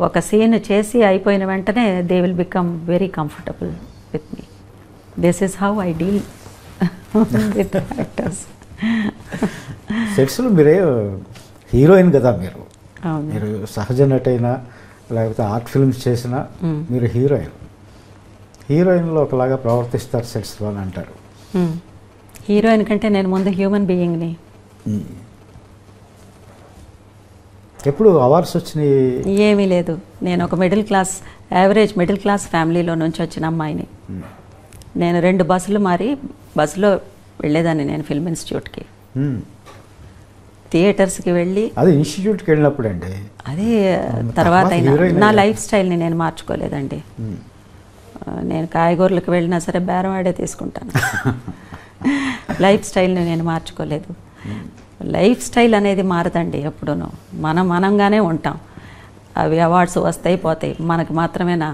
[SPEAKER 2] ఒక సీన్ చేసి అయిపోయిన వెంటనే they will become very comfortable with me. This is how I deal with actors.
[SPEAKER 1] సెట్స్లో మీరే హీరోయిన్ కదా మీరు.
[SPEAKER 2] అవును.
[SPEAKER 1] మీరు సహజ నటైనా లేకపోతే ఆర్ట్ ఫిల్మ్స్ చేసినా మీరు హీరోయిన్లో ఒకలాగా ప్రవర్తిస్తారు సెట్స్లో అని అంటారు.
[SPEAKER 2] హీరోయిన్ కంటే నేను ముందు హ్యూమన్ బీయింగ్ని.
[SPEAKER 1] ఎప్పుడు అవార్డ్స్ వచ్చినాయి?
[SPEAKER 2] ఏమీ లేదు. నేను ఒక యావరేజ్ మిడిల్ క్లాస్ ఫ్యామిలీలో నుంచి వచ్చిన అమ్మాయిని. నేను 2 బస్సులు మారి బస్సులో వెళ్ళేదాన్ని నేను ఫిల్మ్ ఇన్స్టిట్యూట్కి, థియేటర్స్కి వెళ్ళి.
[SPEAKER 1] అది ఇన్స్టిట్యూట్కి వెళ్ళినప్పుడు అండి.
[SPEAKER 2] అది తర్వాత నా లైఫ్ స్టైల్ని నేను మార్చుకోలేదండి. నేను కాయగూరలకు వెళ్ళినా సరే బేరం ఆడే తీసుకుంటాను. లైఫ్ స్టైల్ని నేను మార్చుకోలేదు. లైఫ్ స్టైల్ అనేది మారదండి ఎప్పుడూనూ. మనంగానే ఉంటాం. అవి అవార్డ్స్ వస్తాయి పోతాయి. మనకు మాత్రమేనా?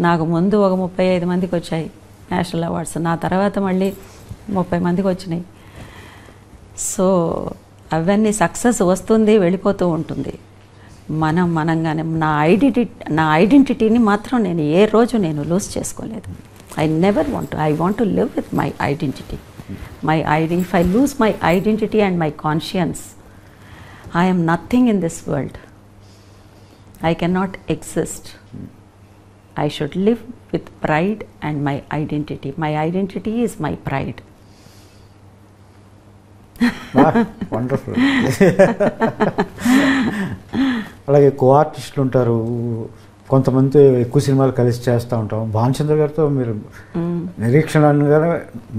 [SPEAKER 2] నాకు ముందు ఒక 35 మందికి వచ్చాయి నేషనల్ అవార్డ్స్, నా తర్వాత మళ్ళీ 30 మందికి వచ్చినాయి. సో అవన్నీ సక్సెస్ వస్తుంది, వెళ్ళిపోతూ ఉంటుంది. మనంగానే నా ఐడెంటిటీని మాత్రం నేను ఏ రోజు నేను లూజ్ చేసుకోలేదు. I want to live with my identity. If I lose my identity and my conscience, I am nothing in this world. I cannot exist. I should live with pride and my identity. My identity is my pride.
[SPEAKER 1] Wonderful. అలాగే కో ఆర్టిస్టులు ఉంటారు, కొంతమంది ఎక్కువ సినిమాలు కలిసి చేస్తూ ఉంటాం. భానుచంద్ర గారితో మీరు నిరీక్షణ అనగానే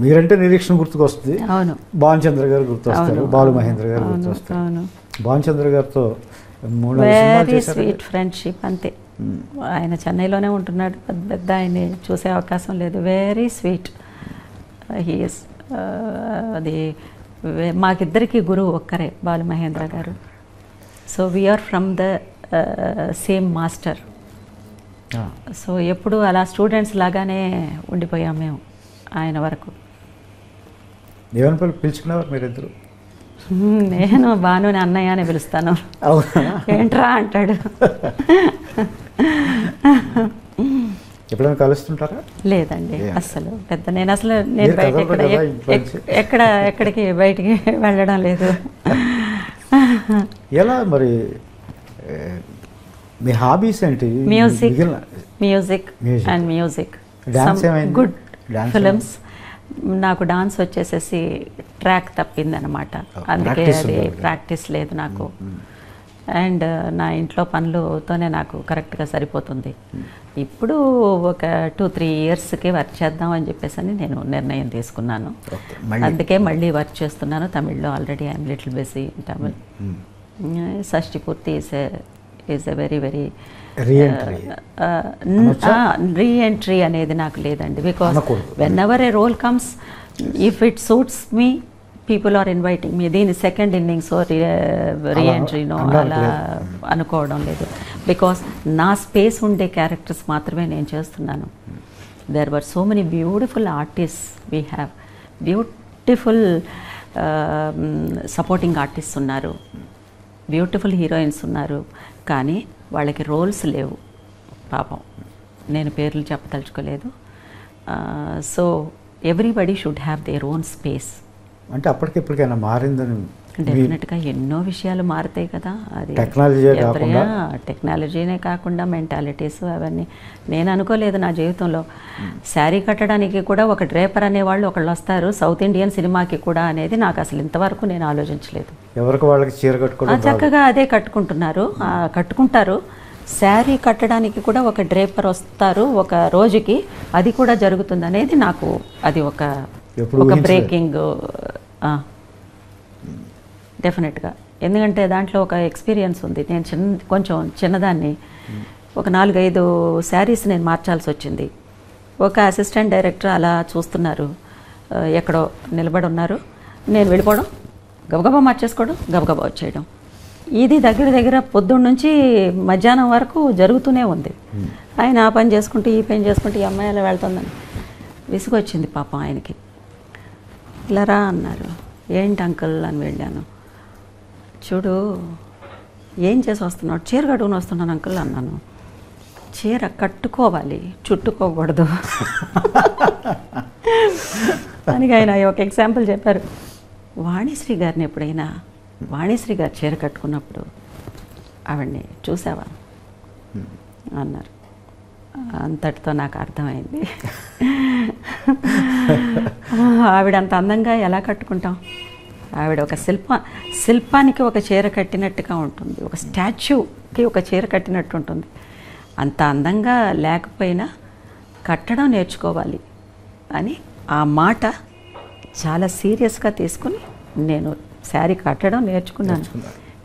[SPEAKER 1] మీరంటే నిరీక్షణ గుర్తుకొస్తుంది. భానుచంద్ర గారు గుర్తొస్తారు, బాలు మహేంద్ర గారు గుర్తొస్తారు. భానుచంద్ర గారితో
[SPEAKER 2] 3 స్వీట్ ఫ్రెండ్షిప్ అంతే. ఆయన చెన్నైలోనే ఉంటున్నాడు, పెద్ద ఆయన్ని చూసే అవకాశం లేదు. Very sweet he is. అది మాకిద్దరికి గురువు ఒక్కరే, Balu Mahendra garu. So we are from the same master. So ఎప్పుడు అలా స్టూడెంట్స్ లాగానే ఉండిపోయాం మేము ఆయన వరకు.
[SPEAKER 1] ఏమని పిలుచుకునేవారు మీరిద్దరు?
[SPEAKER 2] నేను భానుని అన్నయ్య అని పిలుస్తాను. ఏంట్రా అంటాడు.
[SPEAKER 1] ఎప్పుడైనా కలుస్తుంటారా?
[SPEAKER 2] లేదండి అసలు. నేను బయట ఎక్కడికి బయటికి వెళ్ళడం లేదు.
[SPEAKER 1] ఎలా మరి మీ హాబీస్ ఏంటి?
[SPEAKER 2] Music and music, good films. నాకు డాన్స్ వచ్చేసేసి ట్రాక్ తప్పిందనమాట, అందుకే అది ప్రాక్టీస్ లేదు నాకు. అండ్ నా ఇంట్లో పనులతోనే నాకు కరెక్ట్గా సరిపోతుంది. ఇప్పుడు ఒక 2-3 ఇయర్స్కి వర్క్ చేద్దాం అని చెప్పేసి నేను నిర్ణయం తీసుకున్నాను. అందుకే మళ్ళీ వర్క్ చేస్తున్నాను తమిళ్లో. Already I'm little busy in Tamil. Shashti Purthi is a very reentry అనేది నాకు లేదండి. Because whenever a role comes, if it suits me, people are inviting me. దీని సెకండ్ ఇన్నింగ్స్ రీఎంట్రీనో అలా అనుకోవడం లేదు. బికాస్ నా స్పేస్ ఉండే క్యారెక్టర్స్ మాత్రమే నేను చేస్తున్నాను. There were so many beautiful artist. We have beautiful supporting artist ఉన్నారు, బ్యూటిఫుల్ హీరోయిన్స్ ఉన్నారు, కానీ వాళ్ళకి రోల్స్ లేవు పాపం. నేను పేర్లు చెప్పదలుచుకోలేదు. So everybody should have their own space.
[SPEAKER 1] అంటే అప్పటికి ఇప్పటికైనా మారిందని?
[SPEAKER 2] డెఫినెట్గా ఎన్నో విషయాలు మారుతాయి కదా. అది టెక్నాలజీనే కాకుండా మెంటాలిటీస్ అవన్నీ. నేను అనుకోలేదు నా జీవితంలో శారీ కట్టడానికి కూడా ఒక డ్రేపర్ అనేవాళ్ళు ఒకళ్ళు వస్తారు, సౌత్ ఇండియన్ సినిమాకి కూడా అనేది నాకు అసలు ఇంతవరకు నేను ఆలోచించలేదు.
[SPEAKER 1] ఎవరికి వాళ్ళకి చీర కట్టుకోవడం
[SPEAKER 2] చక్కగా అదే కట్టుకుంటారు. శారీ కట్టడానికి కూడా ఒక డ్రేపర్ వస్తారు ఒక రోజుకి, అది కూడా జరుగుతుంది అనేది నాకు అది ఒక బ్రేకింగ్ డెఫినెట్గా. ఎందుకంటే దాంట్లో ఒక ఎక్స్పీరియన్స్ ఉంది. నేను కొంచెం చిన్నదాన్ని, ఒక 4-5 శారీస్ నేను మార్చాల్సి వచ్చింది. ఒక అసిస్టెంట్ డైరెక్టర్ అలా చూస్తున్నారు, ఎక్కడో నిలబడి ఉన్నారు, నేను వెళ్ళిపోవడం, గబగబా మార్చేసుకోవడం, గబగబా వచ్చేయడం. ఇది దగ్గర పొద్దున్న నుంచి మధ్యాహ్నం వరకు జరుగుతూనే ఉంది. ఆయన ఆ పని చేసుకుంటూ ఈ పని చేసుకుంటూ ఈ అమ్మాయి అలా వెళ్తుందని విసుగొచ్చింది పాపం ఆయనకి. ఇలా రా అన్నారు. ఏంటి అంకుల్ అని వెళ్ళాను. చూడు ఏం చేసి వస్తున్నావు? చీర కట్టుకుని వస్తున్నాను అంకుల్ అన్నాను. చీర కట్టుకోవాలి, చుట్టుకోకూడదు అని ఆయన ఒక ఎగ్జాంపుల్ చెప్పారు. వాణిశ్రీ గారిని ఎప్పుడైనా వాణిశ్రీ గారు చీర కట్టుకున్నప్పుడు ఆవిడ్ని చూసావా అన్నారు. అంతటితో నాకు అర్థమైంది ఆవిడ అంత అందంగా ఎలా కట్టుకుంటాం? ఆవిడ ఒక శిల్పానికి ఒక చీర కట్టినట్టుగా ఉంటుంది, ఒక స్టాచ్యూకి ఒక చీర కట్టినట్టు ఉంటుంది. అంత అందంగా లేకపోయినా కట్టడం నేర్చుకోవాలి అని ఆ మాట చాలా సీరియస్గా తీసుకుని నేను శారీ కట్టడం నేర్చుకున్నాను.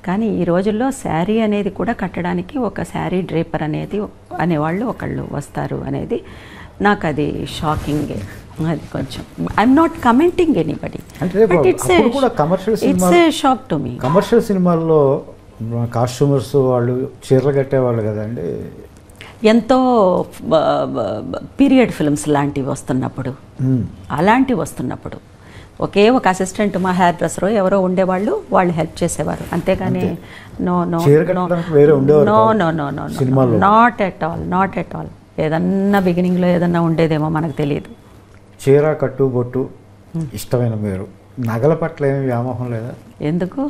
[SPEAKER 2] కానీ ఈ రోజుల్లో శారీ అనేది కూడా కట్టడానికి ఒక శారీ డ్రేపర్ అనేవాళ్ళు ఒకళ్ళు వస్తారు అనేది నాకు అది షాకింగ్. అది కొంచెం I'm not commenting anybody, but it's a shock to me.
[SPEAKER 1] Commercial సినిమాల్లో కాస్ట్యూమర్స్ వాళ్ళు చీరలు కట్టేవాళ్ళు కదండి.
[SPEAKER 2] ఎంతో పీరియడ్ ఫిల్మ్స్ లాంటివి వస్తున్నప్పుడు, అలాంటివి వస్తున్నప్పుడు ఒకే ఒక అసిస్టెంట్, మా హెయిర్ డ్రెస్సర్ ఎవరో ఉండేవాళ్ళు, వాళ్ళు హెల్ప్ చేసేవారు. అంతేగాని no no no no no no not at all. ఏదన్నా బిగినింగ్లో ఏదన్నా ఉండేదేమో మనకు తెలియదు.
[SPEAKER 1] చీర కట్టు బొట్టు ఇష్టమైన మీరు, నగల పట్ల ఏమి వ్యామోహం లేదా?
[SPEAKER 2] ఎందుకు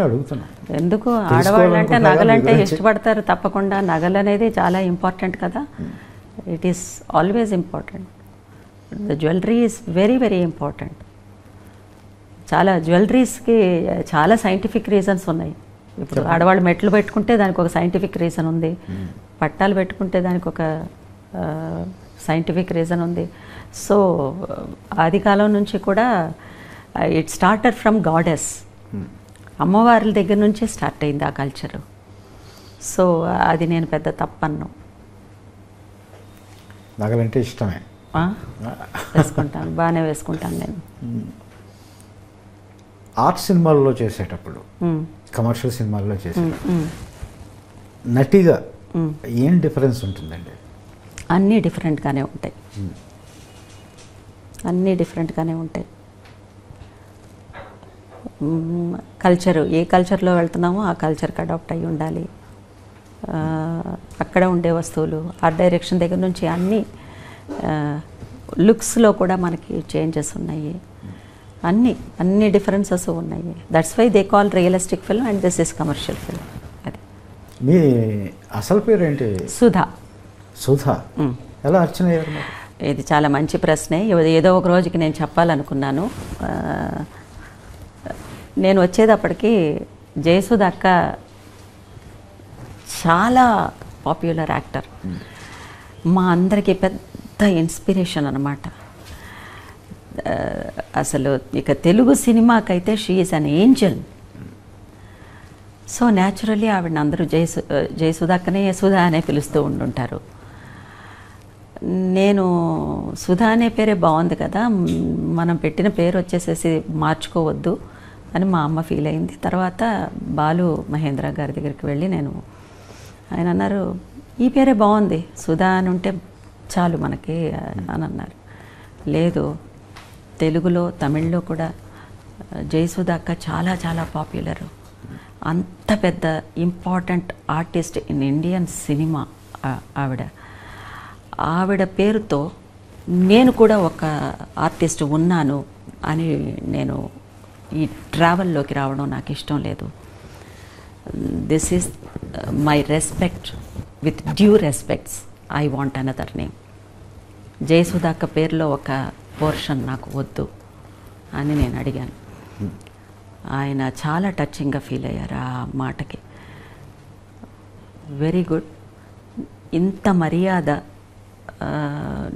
[SPEAKER 1] అడుగుతున్నా.
[SPEAKER 2] ఎందుకు? ఆడవాళ్ళంటే నగలంటే ఇష్టపడతారు తప్పకుండా. నగలు అనేది చాలా ఇంపార్టెంట్ కదా. It is always important. The jewellery is very very important. చాలా జ్యువెలరీస్కి చాలా సైంటిఫిక్ రీజన్స్ ఉన్నాయి. ఇప్పుడు ఆడవాళ్ళు మెట్లు పెట్టుకుంటే దానికి ఒక సైంటిఫిక్ రీజన్ ఉంది, పట్టాలు పెట్టుకుంటే దానికి ఒక సైంటిఫిక్ రీజన్ ఉంది. సో ఆది కాలం నుంచి కూడా ఇట్ స్టార్టెడ్ ఫ్రమ్ గాడెస్, అమ్మవార్ల దగ్గర నుంచే స్టార్ట్ అయింది ఆ కల్చరు. సో అది నేను పెద్ద తప్పన్ను.
[SPEAKER 1] నగలంటే ఇష్టమే,
[SPEAKER 2] వేసుకుంటాను, బాగానే వేసుకుంటాను నేను.
[SPEAKER 1] ఆర్ట్ సినిమాల్లో చేసేటప్పుడు, కమర్షియల్ సినిమాల్లో చేసేటప్పుడు నటిగా ఏం డిఫరెన్స్ ఉంటుందండి?
[SPEAKER 2] అన్నీ డిఫరెంట్గానే ఉంటాయి, అన్నీ డిఫరెంట్గానే ఉంటాయి. కల్చరు, ఏ కల్చర్లో వెళ్తున్నామో ఆ కల్చర్కి అడాప్ట్ అయ్యి ఉండాలి. అక్కడ ఉండే వస్తువులు, ఆర్ట్ డైరెక్షన్ దగ్గర నుంచి అన్నీ, లుక్స్లో కూడా మనకి చేంజెస్ ఉన్నాయి. అన్ని డిఫరెన్సెస్ ఉన్నాయి. That's why they call realistic film and this is commercial film. అది.
[SPEAKER 1] మీ అసలు పేరు ఏంటి?
[SPEAKER 2] సుధా.
[SPEAKER 1] సుధా ఎలా అర్చన అయ్యారు?
[SPEAKER 2] ఇది చాలా మంచి ప్రశ్నే. ఏదో ఒక రోజుకి నేను చెప్పాలనుకున్నాను. నేను వచ్చేటప్పటికి జయసుధ అక్క చాలా పాపులర్ యాక్టర్, మా అందరికీ పెద్ద ఇన్స్పిరేషన్ అన్నమాట. అసలు ఇక తెలుగు సినిమాకైతే she is an angel. So naturally ఆవిడని అందరూ జయసుధ అక్కనే సుధా అనే పిలుస్తూ ఉండుంటారు. నేను సుధా అనే పేరే బాగుంది కదా, మనం పెట్టిన పేరు వచ్చేసేసి మార్చుకోవద్దు అని మా అమ్మ ఫీల్ అయింది. తర్వాత బాలు మహేంద్ర గారి దగ్గరికి వెళ్ళి ఆయన అన్నారు, ఈ పేరే బాగుంది, సుధా అని ఉంటే చాలు మనకి అని అన్నారు. లేదు, తెలుగులో తమిళ్లో కూడా జయసుధ అక్క చాలా చాలా పాపులర్. అంత పెద్ద important artist in Indian cinema ఆవిడ పేరుతో నేను కూడా ఒక ఆర్టిస్ట్ ఉన్నాను అని నేను ఈ ట్రావెల్లోకి రావడం నాకు ఇష్టం లేదు. This is my respect, with due respects I want another name. Jayasudha అక్క పేరులో ఒక పోర్షన్ నాకు వద్దు అని నేను అడిగాను. ఆయన చాలా టచింగ్గా ఫీల్ అయ్యారు ఆ మాటకి. Very good. ఇంత మర్యాద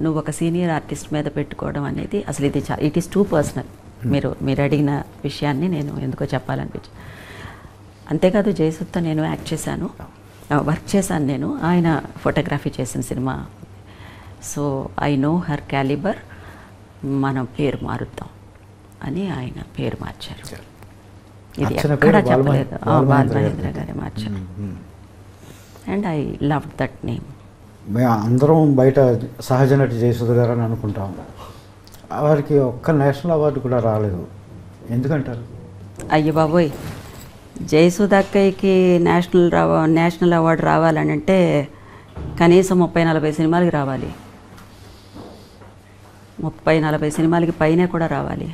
[SPEAKER 2] నువ్వు ఒక సీనియర్ ఆర్టిస్ట్ మీద పెట్టుకోవడం అనేది అసలు ఇది ఇట్ ఈస్ టూ పర్సనల్. మీరు అడిగిన విషయాన్ని నేను ఎందుకో చెప్పాలనిపించింది. అంతేకాదు జయసుధతో నేను యాక్ట్ చేశాను, వర్క్ చేశాను నేను. ఆయన ఫోటోగ్రఫీ చేసిన cinema. So I know her calibre. మనం పేరు మారుద్దాం అని ఆయన పేరు మార్చారు. ఇది ఎక్కడా చెప్పలేదు, బాలమహేంద్ర గారే మార్చారు. And I love that name.
[SPEAKER 1] మేము అందరం బయట సహజ నటి జయసుధ గారు అని అనుకుంటాం. వారికి ఒక్క నేషనల్ అవార్డు కూడా రాలేదు, ఎందుకంటారు?
[SPEAKER 2] అయ్యో బాబోయ్, జయసుధ అక్కయ్యకి నేషనల్ అవార్డు రావాలని అంటే కనీసం 30-40 సినిమాలకి రావాలి. 30-40 సినిమాలకి పైనే కూడా రావాలి.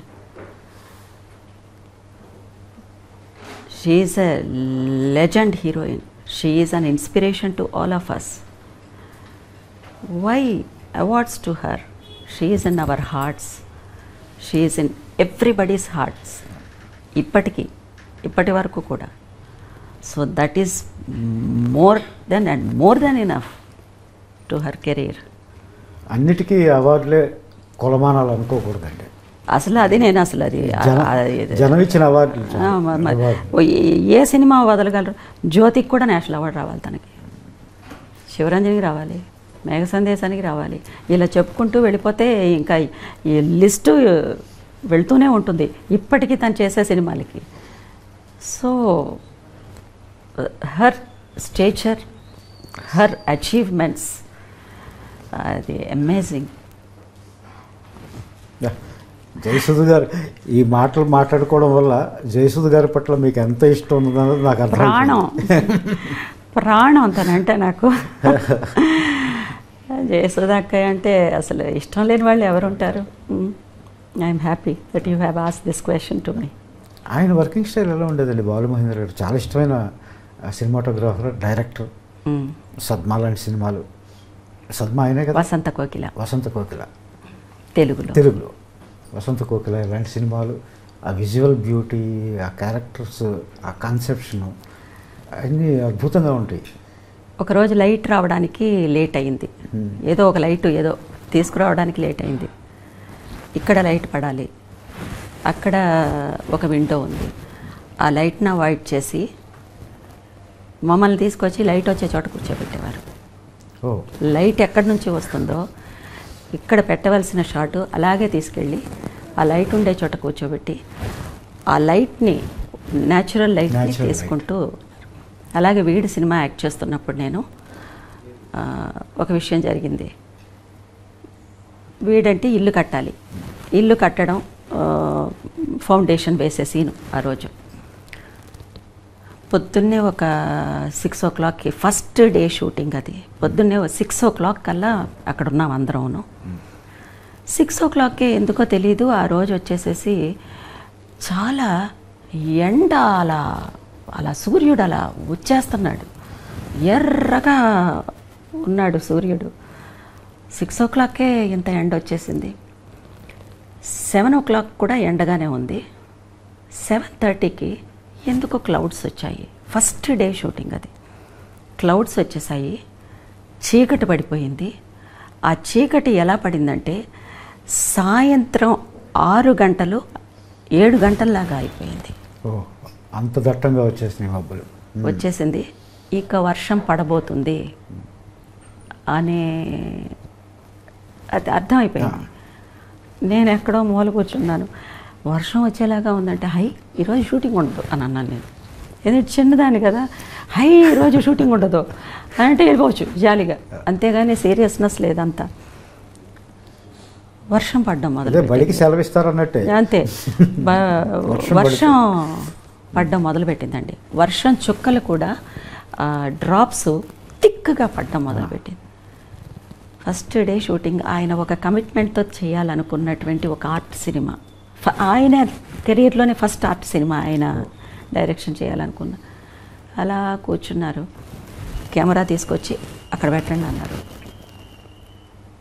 [SPEAKER 2] She is a legend heroine. She is an inspiration to all of us. Why awards to her? She is in our hearts. She is in everybody's hearts. ఇప్పటి వరకు కూడా. So that is more than enough to her career.
[SPEAKER 1] అన్నిటికీ అవార్డులే కొలమానాలు అనుకోకూడదండి.
[SPEAKER 2] అసలు అది నేను అసలు అది
[SPEAKER 1] జనం ఇచ్చిన అవార్డు.
[SPEAKER 2] ఏ సినిమా వదలగలరు? జ్యోతికి కూడా నేషనల్ అవార్డు రావాలి, తనకి శివరంజనికి రావాలి, మేఘ సందేశానికి రావాలి. ఇలా చెప్పుకుంటూ వెళ్ళిపోతే ఇంకా ఈ లిస్టు వెళ్తూనే ఉంటుంది ఇప్పటికీ తను చేసే సినిమాలకి. So her stature, her achievements, అది అమేజింగ్.
[SPEAKER 1] జయసుధ గారు ఈ మాటలు మాట్లాడుకోవడం వల్ల జయసుధ గారి పట్ల మీకు ఎంత ఇష్టం ఉందన్నది నాకు అర్థం.
[SPEAKER 2] ప్రాణం అంతనంటే నాకు. జయసుధ అక్కయ్య అంటే అసలు ఇష్టం లేని వాళ్ళు ఎవరుంటారు? I'm happy that you have asked this question to me.
[SPEAKER 1] ఆయన వర్కింగ్ స్టైల్ ఎలా ఉండేదండి? బాలమహేంద్ర గారు చాలా ఇష్టమైన సినిమాటోగ్రాఫర్, డైరెక్టర్. సద్మా లాంటి సినిమాలు. సద్మా అయినా కదా, వసంత కోకిల తెలుగులో వసంత కోకిల ఇలాంటి సినిమాలు. ఆ విజువల్ బ్యూటీ, ఆ క్యారెక్టర్స్, ఆ కాన్సెప్షను అన్నీ అద్భుతంగా ఉంటాయి.
[SPEAKER 2] ఒకరోజు లైట్ రావడానికి లేట్ అయింది. ఏదో ఒక లైట్ ఏదో తీసుకురావడానికి లేట్ అయింది. ఇక్కడ లైట్ పడాలి, అక్కడ ఒక విండో ఉంది. ఆ లైట్ని అవాయిడ్ చేసి మమ్మల్ని తీసుకొచ్చి లైట్ వచ్చే చోట కూర్చోబెట్టేవారు. లైట్ ఎక్కడి నుంచి వస్తుందో ఇక్కడ పెట్టవలసిన షాట్ అలాగే తీసుకెళ్ళి ఆ లైట్ ఉండే చోట కూర్చోబెట్టి ఆ లైట్ని, న్యాచురల్ లైట్ని తీసుకుంటూ. అలాగే వీడి సినిమా యాక్ట్ చేస్తున్నప్పుడు నేను ఒక విషయం జరిగింది. వీడంటే ఇల్లు కట్టాలి, ఇల్లు కట్టడం, ఫౌండేషన్ వేసే సీను. ఆ రోజు పొద్దున్నే ఒక 6 o'clockకి ఫస్ట్ డే షూటింగ్. అది పొద్దున్నే 6 o'clock కల్లా అక్కడ ఉన్నాం అందరం. 6 o'clockకే ఎందుకో తెలీదు ఆ రోజు వచ్చేసేసి చాలా ఎండ, అలా సూర్యుడు అలా వచ్చేస్తున్నాడు. ఎర్రగా ఉన్నాడు సూర్యుడు. 6 o'clockకే ఇంత ఎండ వచ్చేసింది. 7 o'clock కూడా ఎండగానే ఉంది. 7:30కి ఎందుకో క్లౌడ్స్ వచ్చాయి. ఫస్ట్ డే షూటింగ్ అది. క్లౌడ్స్ వచ్చేసాయి, చీకటి పడిపోయింది. ఆ చీకటి ఎలా పడిందంటే సాయంత్రం 6 గంటలు 7 గంటల్లాగా అయిపోయింది.
[SPEAKER 1] అంత దట్టంగా వచ్చేసినాయి మబ్బులు.
[SPEAKER 2] వచ్చేసింది. ఇక వర్షం పడబోతుంది అనే అది అర్థమైపోయింది. నేను ఎక్కడో మూల కూర్చున్నాను. వర్షం వచ్చేలాగా ఉందంటే ఈరోజు షూటింగ్ ఉండదు అని అన్నాను నేను. ఎందుకంటే చిన్నదాన్ని కదా, ఈరోజు షూటింగ్ ఉండదు అంటే వెళ్ళిపోవచ్చు జాలీగా, అంతేగాని సీరియస్నెస్ లేదంతా. వర్షం పడ్డం
[SPEAKER 1] మొదలు
[SPEAKER 2] అంతే. వర్షం పడ్డం మొదలుపెట్టిందండి. వర్షం చుక్కలు కూడా డ్రాప్స్ థిక్గా పడ్డం మొదలుపెట్టింది. First day shooting. ఆయన ఒక కమిట్మెంట్తో చేయాలనుకున్నటువంటి ఒక ఆర్ట్ సినిమా. ఆయన కెరీర్లోనే ఫస్ట్ ఆర్ట్ సినిమా ఆయన డైరెక్షన్ చేయాలనుకున్న. అలా కూర్చున్నారు. కెమెరా తీసుకొచ్చి అక్కడ పెట్టండి అన్నారు.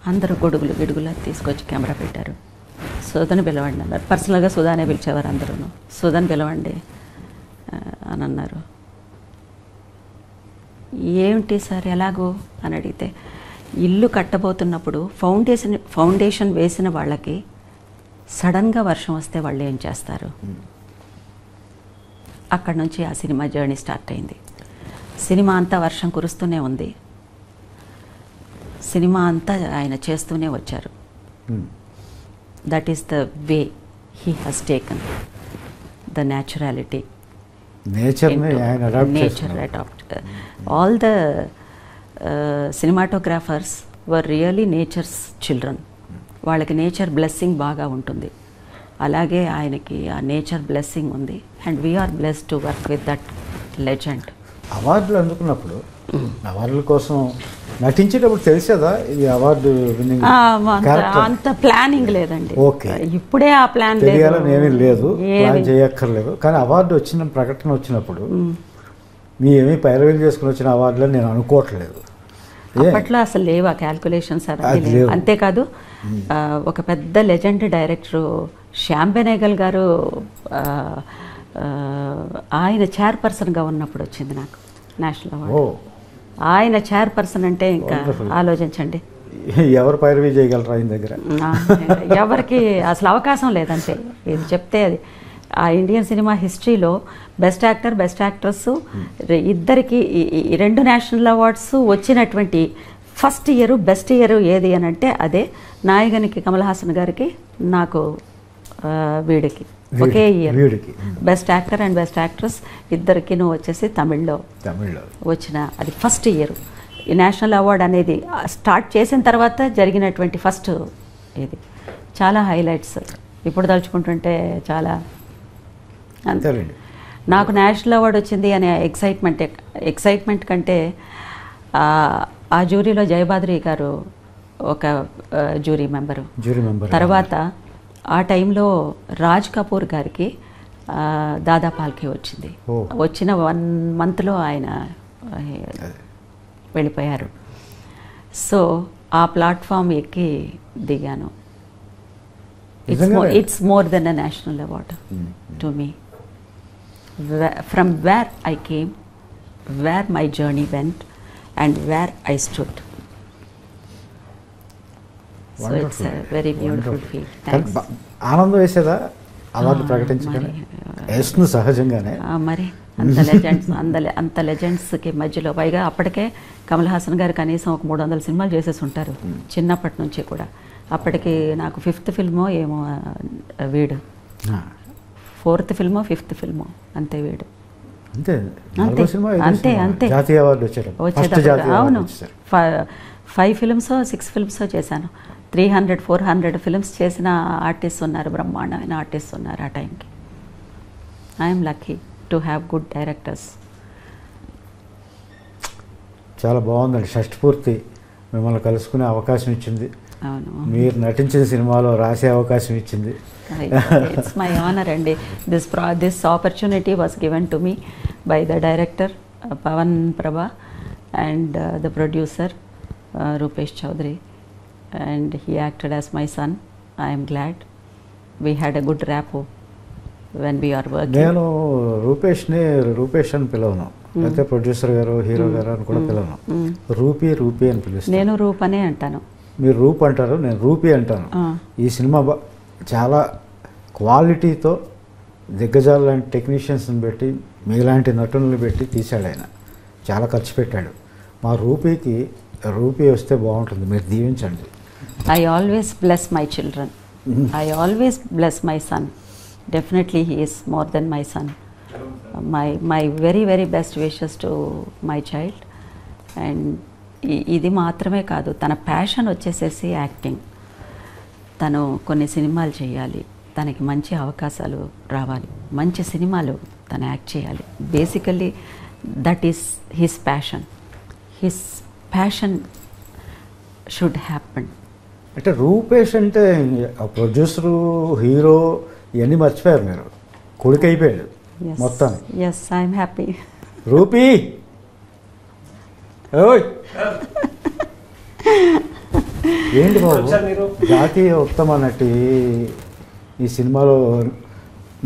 [SPEAKER 2] అందరూ గిడుగులా తీసుకొచ్చి కెమెరా పెట్టారు. సుధని పిలవండి అన్నారు. పర్సనల్గా సుధానే పిలిచేవారు అందరూ. సుధని పిలవండి అని అన్నారు. ఏమిటి సార్ ఎలాగో అని అడిగితే, ఇల్లు కట్టబోతున్నప్పుడు ఫౌండేషన్ వేసిన వాళ్ళకి సడన్గా వర్షం వస్తే వాళ్ళు ఏం చేస్తారు? అక్కడ నుంచి ఆ సినిమా జర్నీ స్టార్ట్ అయింది. సినిమా అంతా వర్షం కురుస్తూనే ఉంది, సినిమా అంతా ఆయన చేస్తూనే వచ్చారు. That is the way he has taken the naturality.
[SPEAKER 1] Nature
[SPEAKER 2] adapt. All the cinematographers were really nature's children. వాళ్ళకి నేచర్ బ్లెస్సింగ్ బాగా ఉంటుంది. అలాగే ఆయనకి ఆ నేచర్ బ్లెస్సింగ్ ఉంది. And we are blessed to work with that legend.
[SPEAKER 1] అవార్డులు అందుకున్నప్పుడు అవార్డుల కోసం నటించేటప్పుడు తెలిసేదా ఈ అవార్డు విన్నింగ్?
[SPEAKER 2] అంత ప్లానింగ్ లేదండి.
[SPEAKER 1] ఓకే,
[SPEAKER 2] ఇప్పుడే ఆ ప్లాన్
[SPEAKER 1] తెలియాలని ఏమీ లేదు, ప్లాన్ చేయక్కర్లేదు. కానీ అవార్డు వచ్చిన ప్రకటన వచ్చినప్పుడు మీ ఏమీ పైరవీలు చేసుకుని వచ్చిన అవార్డులని నేను అనుకోవట్లేదు.
[SPEAKER 2] అప్పట్లో అసలు లేవు ఆ క్యాల్కులేషన్స్. అంతేకాదు ఒక పెద్ద లెజెండ్ డైరెక్టరు శ్యామ్ బెనేగల్ గారు ఆయన చైర్పర్సన్గా ఉన్నప్పుడు వచ్చింది నాకు నేషనల్ అవార్డు. ఆయన చైర్పర్సన్ అంటే ఇంకా ఆలోచించండి,
[SPEAKER 1] ఎవరు పైరవీ చేయగలరు ఆయన దగ్గర?
[SPEAKER 2] ఎవరికి అసలు అవకాశం లేదంటే. ఇది చెప్తే అది ఆ ఇండియన్ సినిమా హిస్టరీలో బెస్ట్ యాక్టర్, బెస్ట్ యాక్ట్రెస్ ఇద్దరికి 2 నేషనల్ అవార్డ్స్ వచ్చినటువంటి ఫస్ట్ ఇయర్, బెస్ట్ ఇయర్ ఏది అని అంటే అదే నాయగనికి కమల్ హాసన్ గారికి, నాకు వీడికి ఒకే year best actor and best actress ఇద్దరికి వచ్చేసి తమిళ్లో వచ్చిన అది ఫస్ట్ ఇయర్. ఈ నేషనల్ అవార్డ్ అనేది స్టార్ట్ చేసిన తర్వాత జరిగినటువంటి ఫస్ట్ ఇది. చాలా హైలైట్స్ ఇప్పుడు తలుచుకుంటుంటే చాలా. అంతే, నాకు నేషనల్ అవార్డు వచ్చింది అనే ఎక్సైట్మెంట్ కంటే ఆ జ్యూరీలో జయబాద్రి గారు ఒక జ్యూరీ మెంబరు. తర్వాత ఆ టైంలో రాజ్ కపూర్ గారికి దాదా పాల్కే వచ్చింది. వచ్చిన 1 monthలో ఆయన వెళ్ళిపోయారు. సో ఆ ప్లాట్ఫామ్ ఎక్కి దిగాను. It's more than a national award to me. From where I came, where my journey went and where I stood. So it's a very beautiful feel. Thanks.
[SPEAKER 1] ఆనందం వేసేదా అవార్డు ప్రకటించగానే? వేస్తుంది సహజంగానే.
[SPEAKER 2] మరి అంత లెజెండ్స్కి మధ్యలో పైగా అప్పటికే కమల్ హాసన్ గారు కనీసం ఒక 300 సినిమాలు చేసేసి ఉంటారు చిన్నప్పటి నుంచి కూడా. అప్పటికి నాకు 5th ఫిల్మో ఏమో వీడు, 4th ఫిల్మో 5th ఫిల్మో అంతే వీడు. అంతే వచ్చేటప్పుడు. అవును, 5 ఫిల్మ్సో 6 ఫిల్మ్సో చేశాను. 300-400 ఫిల్మ్స్ చేసిన ఆర్టిస్ట్ ఉన్నారు, బ్రహ్మాండమైన ఆర్టిస్ట్ ఉన్నారు ఆ టైంకి. I'm lucky to have good directors.
[SPEAKER 1] చాలా బాగుందండి. షష్ఠపూర్తి మిమ్మల్ని కలుసుకునే అవకాశం ఇచ్చింది.
[SPEAKER 2] అవును,
[SPEAKER 1] మీరు నటించిన సినిమాలో రాసే అవకాశం ఇచ్చింది.
[SPEAKER 2] ఇట్స్ మై ఆనర్ అండి. This opportunity was given to me by the director Pavan Prabha and the producer Rupesh Chaudhary. And he acted as my son. I am glad. We had a good rapport when we are working.
[SPEAKER 1] నేను రూపేష్ అని పిలవను, అయితే producer గారు, hero గారు అని కూడా పిలవను. Rupee అని పిలుస్తాను.
[SPEAKER 2] నేను రూపనే అంటాను.
[SPEAKER 1] మీరు రూప్ అంటారు, నేను రూపీ అంటాను. ఈ సినిమా చాలా క్వాలిటీతో దిగ్గజాలు లాంటి టెక్నీషియన్స్ని పెట్టి, మీలాంటి నటులను పెట్టి తీశాడు ఆయన. చాలా ఖర్చు పెట్టాడు. మా రూపీ వస్తే బాగుంటుంది, మీరు దీవించండి.
[SPEAKER 2] I always bless my children. I always bless my son. Definitely he is more than my son. My very very best wishes to my child. And ఇది మాత్రమే కాదు, తన ప్యాషన్ వచ్చేసేసి యాక్టింగ్. తను కొన్ని సినిమాలు చేయాలి, తనకి మంచి అవకాశాలు రావాలి, మంచి సినిమాలు తను యాక్ట్ చేయాలి. Basically that is his passion. His passion should happen.
[SPEAKER 1] అంటే రూపేష్ అంటే ప్రొడ్యూసరు, హీరో ఇవన్నీ మర్చిపోయారు మీరు. కొడుకు అయిపోయాడు మొత్తం.
[SPEAKER 2] Yes, I'm happy.
[SPEAKER 1] రూపీ ఏంటి బాబు, జాతీయ ఉత్తమ నటి ఈ సినిమాలో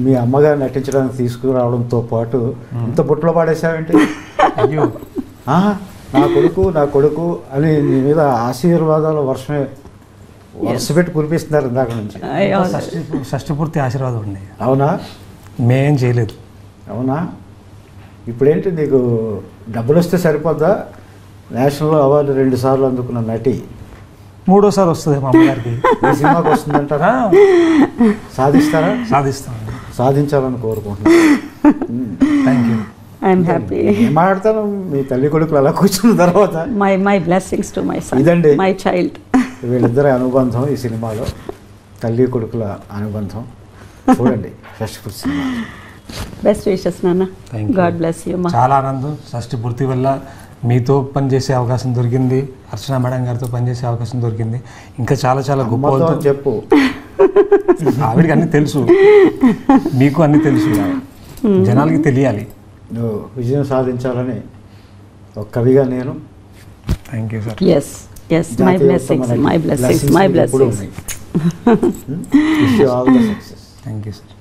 [SPEAKER 1] మీ అమ్మగారు నటించడానికి తీసుకురావడంతో పాటు ఇంత బుట్టలో పాడేసావేంటి?
[SPEAKER 3] అయ్యో,
[SPEAKER 1] నా కొడుకు అని నీ మీద ఆశీర్వాదాల వర్షమే వరుస పెట్టి కురిపిస్తున్నారు ఇందాక నుంచి.
[SPEAKER 3] షష్ఠి పూర్తి ఆశీర్వాదం ఉంది.
[SPEAKER 1] అవునా?
[SPEAKER 3] మేమేం చేయలేదు.
[SPEAKER 1] అవునా? ఇప్పుడేంటి నీకు డబ్బులు వస్తే సరిపోద్దా? నేషనల్ అవార్డు 2 సార్లు అందుకున్న నటి
[SPEAKER 3] 3వ వస్తుంది మా అమ్మగారికి.
[SPEAKER 1] ఈ సినిమాకి వస్తుందంటారా? సాధిస్తారా?
[SPEAKER 3] సాధిస్తామండి.
[SPEAKER 1] సాధించాలని కోరుకుంటున్నాను.
[SPEAKER 3] Thank you.
[SPEAKER 2] I'm happy.
[SPEAKER 1] ఏం మాట్లాడతాను మీ తల్లి కొడుకులు అలా కూర్చున్న తర్వాత.
[SPEAKER 2] My blessings to my son,
[SPEAKER 1] ఇదండి
[SPEAKER 2] మై చైల్డ్.
[SPEAKER 1] వీళ్ళిద్దరి అనుబంధం ఈ సినిమాలో, తల్లి కొడుకుల అనుబంధం. చూడండి షష్ఠి పూర్తి సినిమా.
[SPEAKER 2] బెస్ట్ విషెస్ నాన్న. God bless you.
[SPEAKER 3] చాలా ఆనందం. షష్ఠి పూర్తి వల్ల మీతో పనిచేసే అవకాశం దొరికింది, అర్చన మేడం గారితో పనిచేసే అవకాశం దొరికింది. ఇంకా చాలా చాలా గొప్ప
[SPEAKER 1] చెప్పు.
[SPEAKER 3] ఆవిడకి అన్నీ తెలుసు, మీకు అన్నీ తెలుసు, జనాలకి తెలియాలి.
[SPEAKER 1] నువ్వు విజయం సాధించాలని ఒక కవిగా నేను.
[SPEAKER 3] Thank you sir.
[SPEAKER 2] Yes my blessings, my blessings, my blessings.
[SPEAKER 1] Wish you all the success.
[SPEAKER 3] Thank you sir.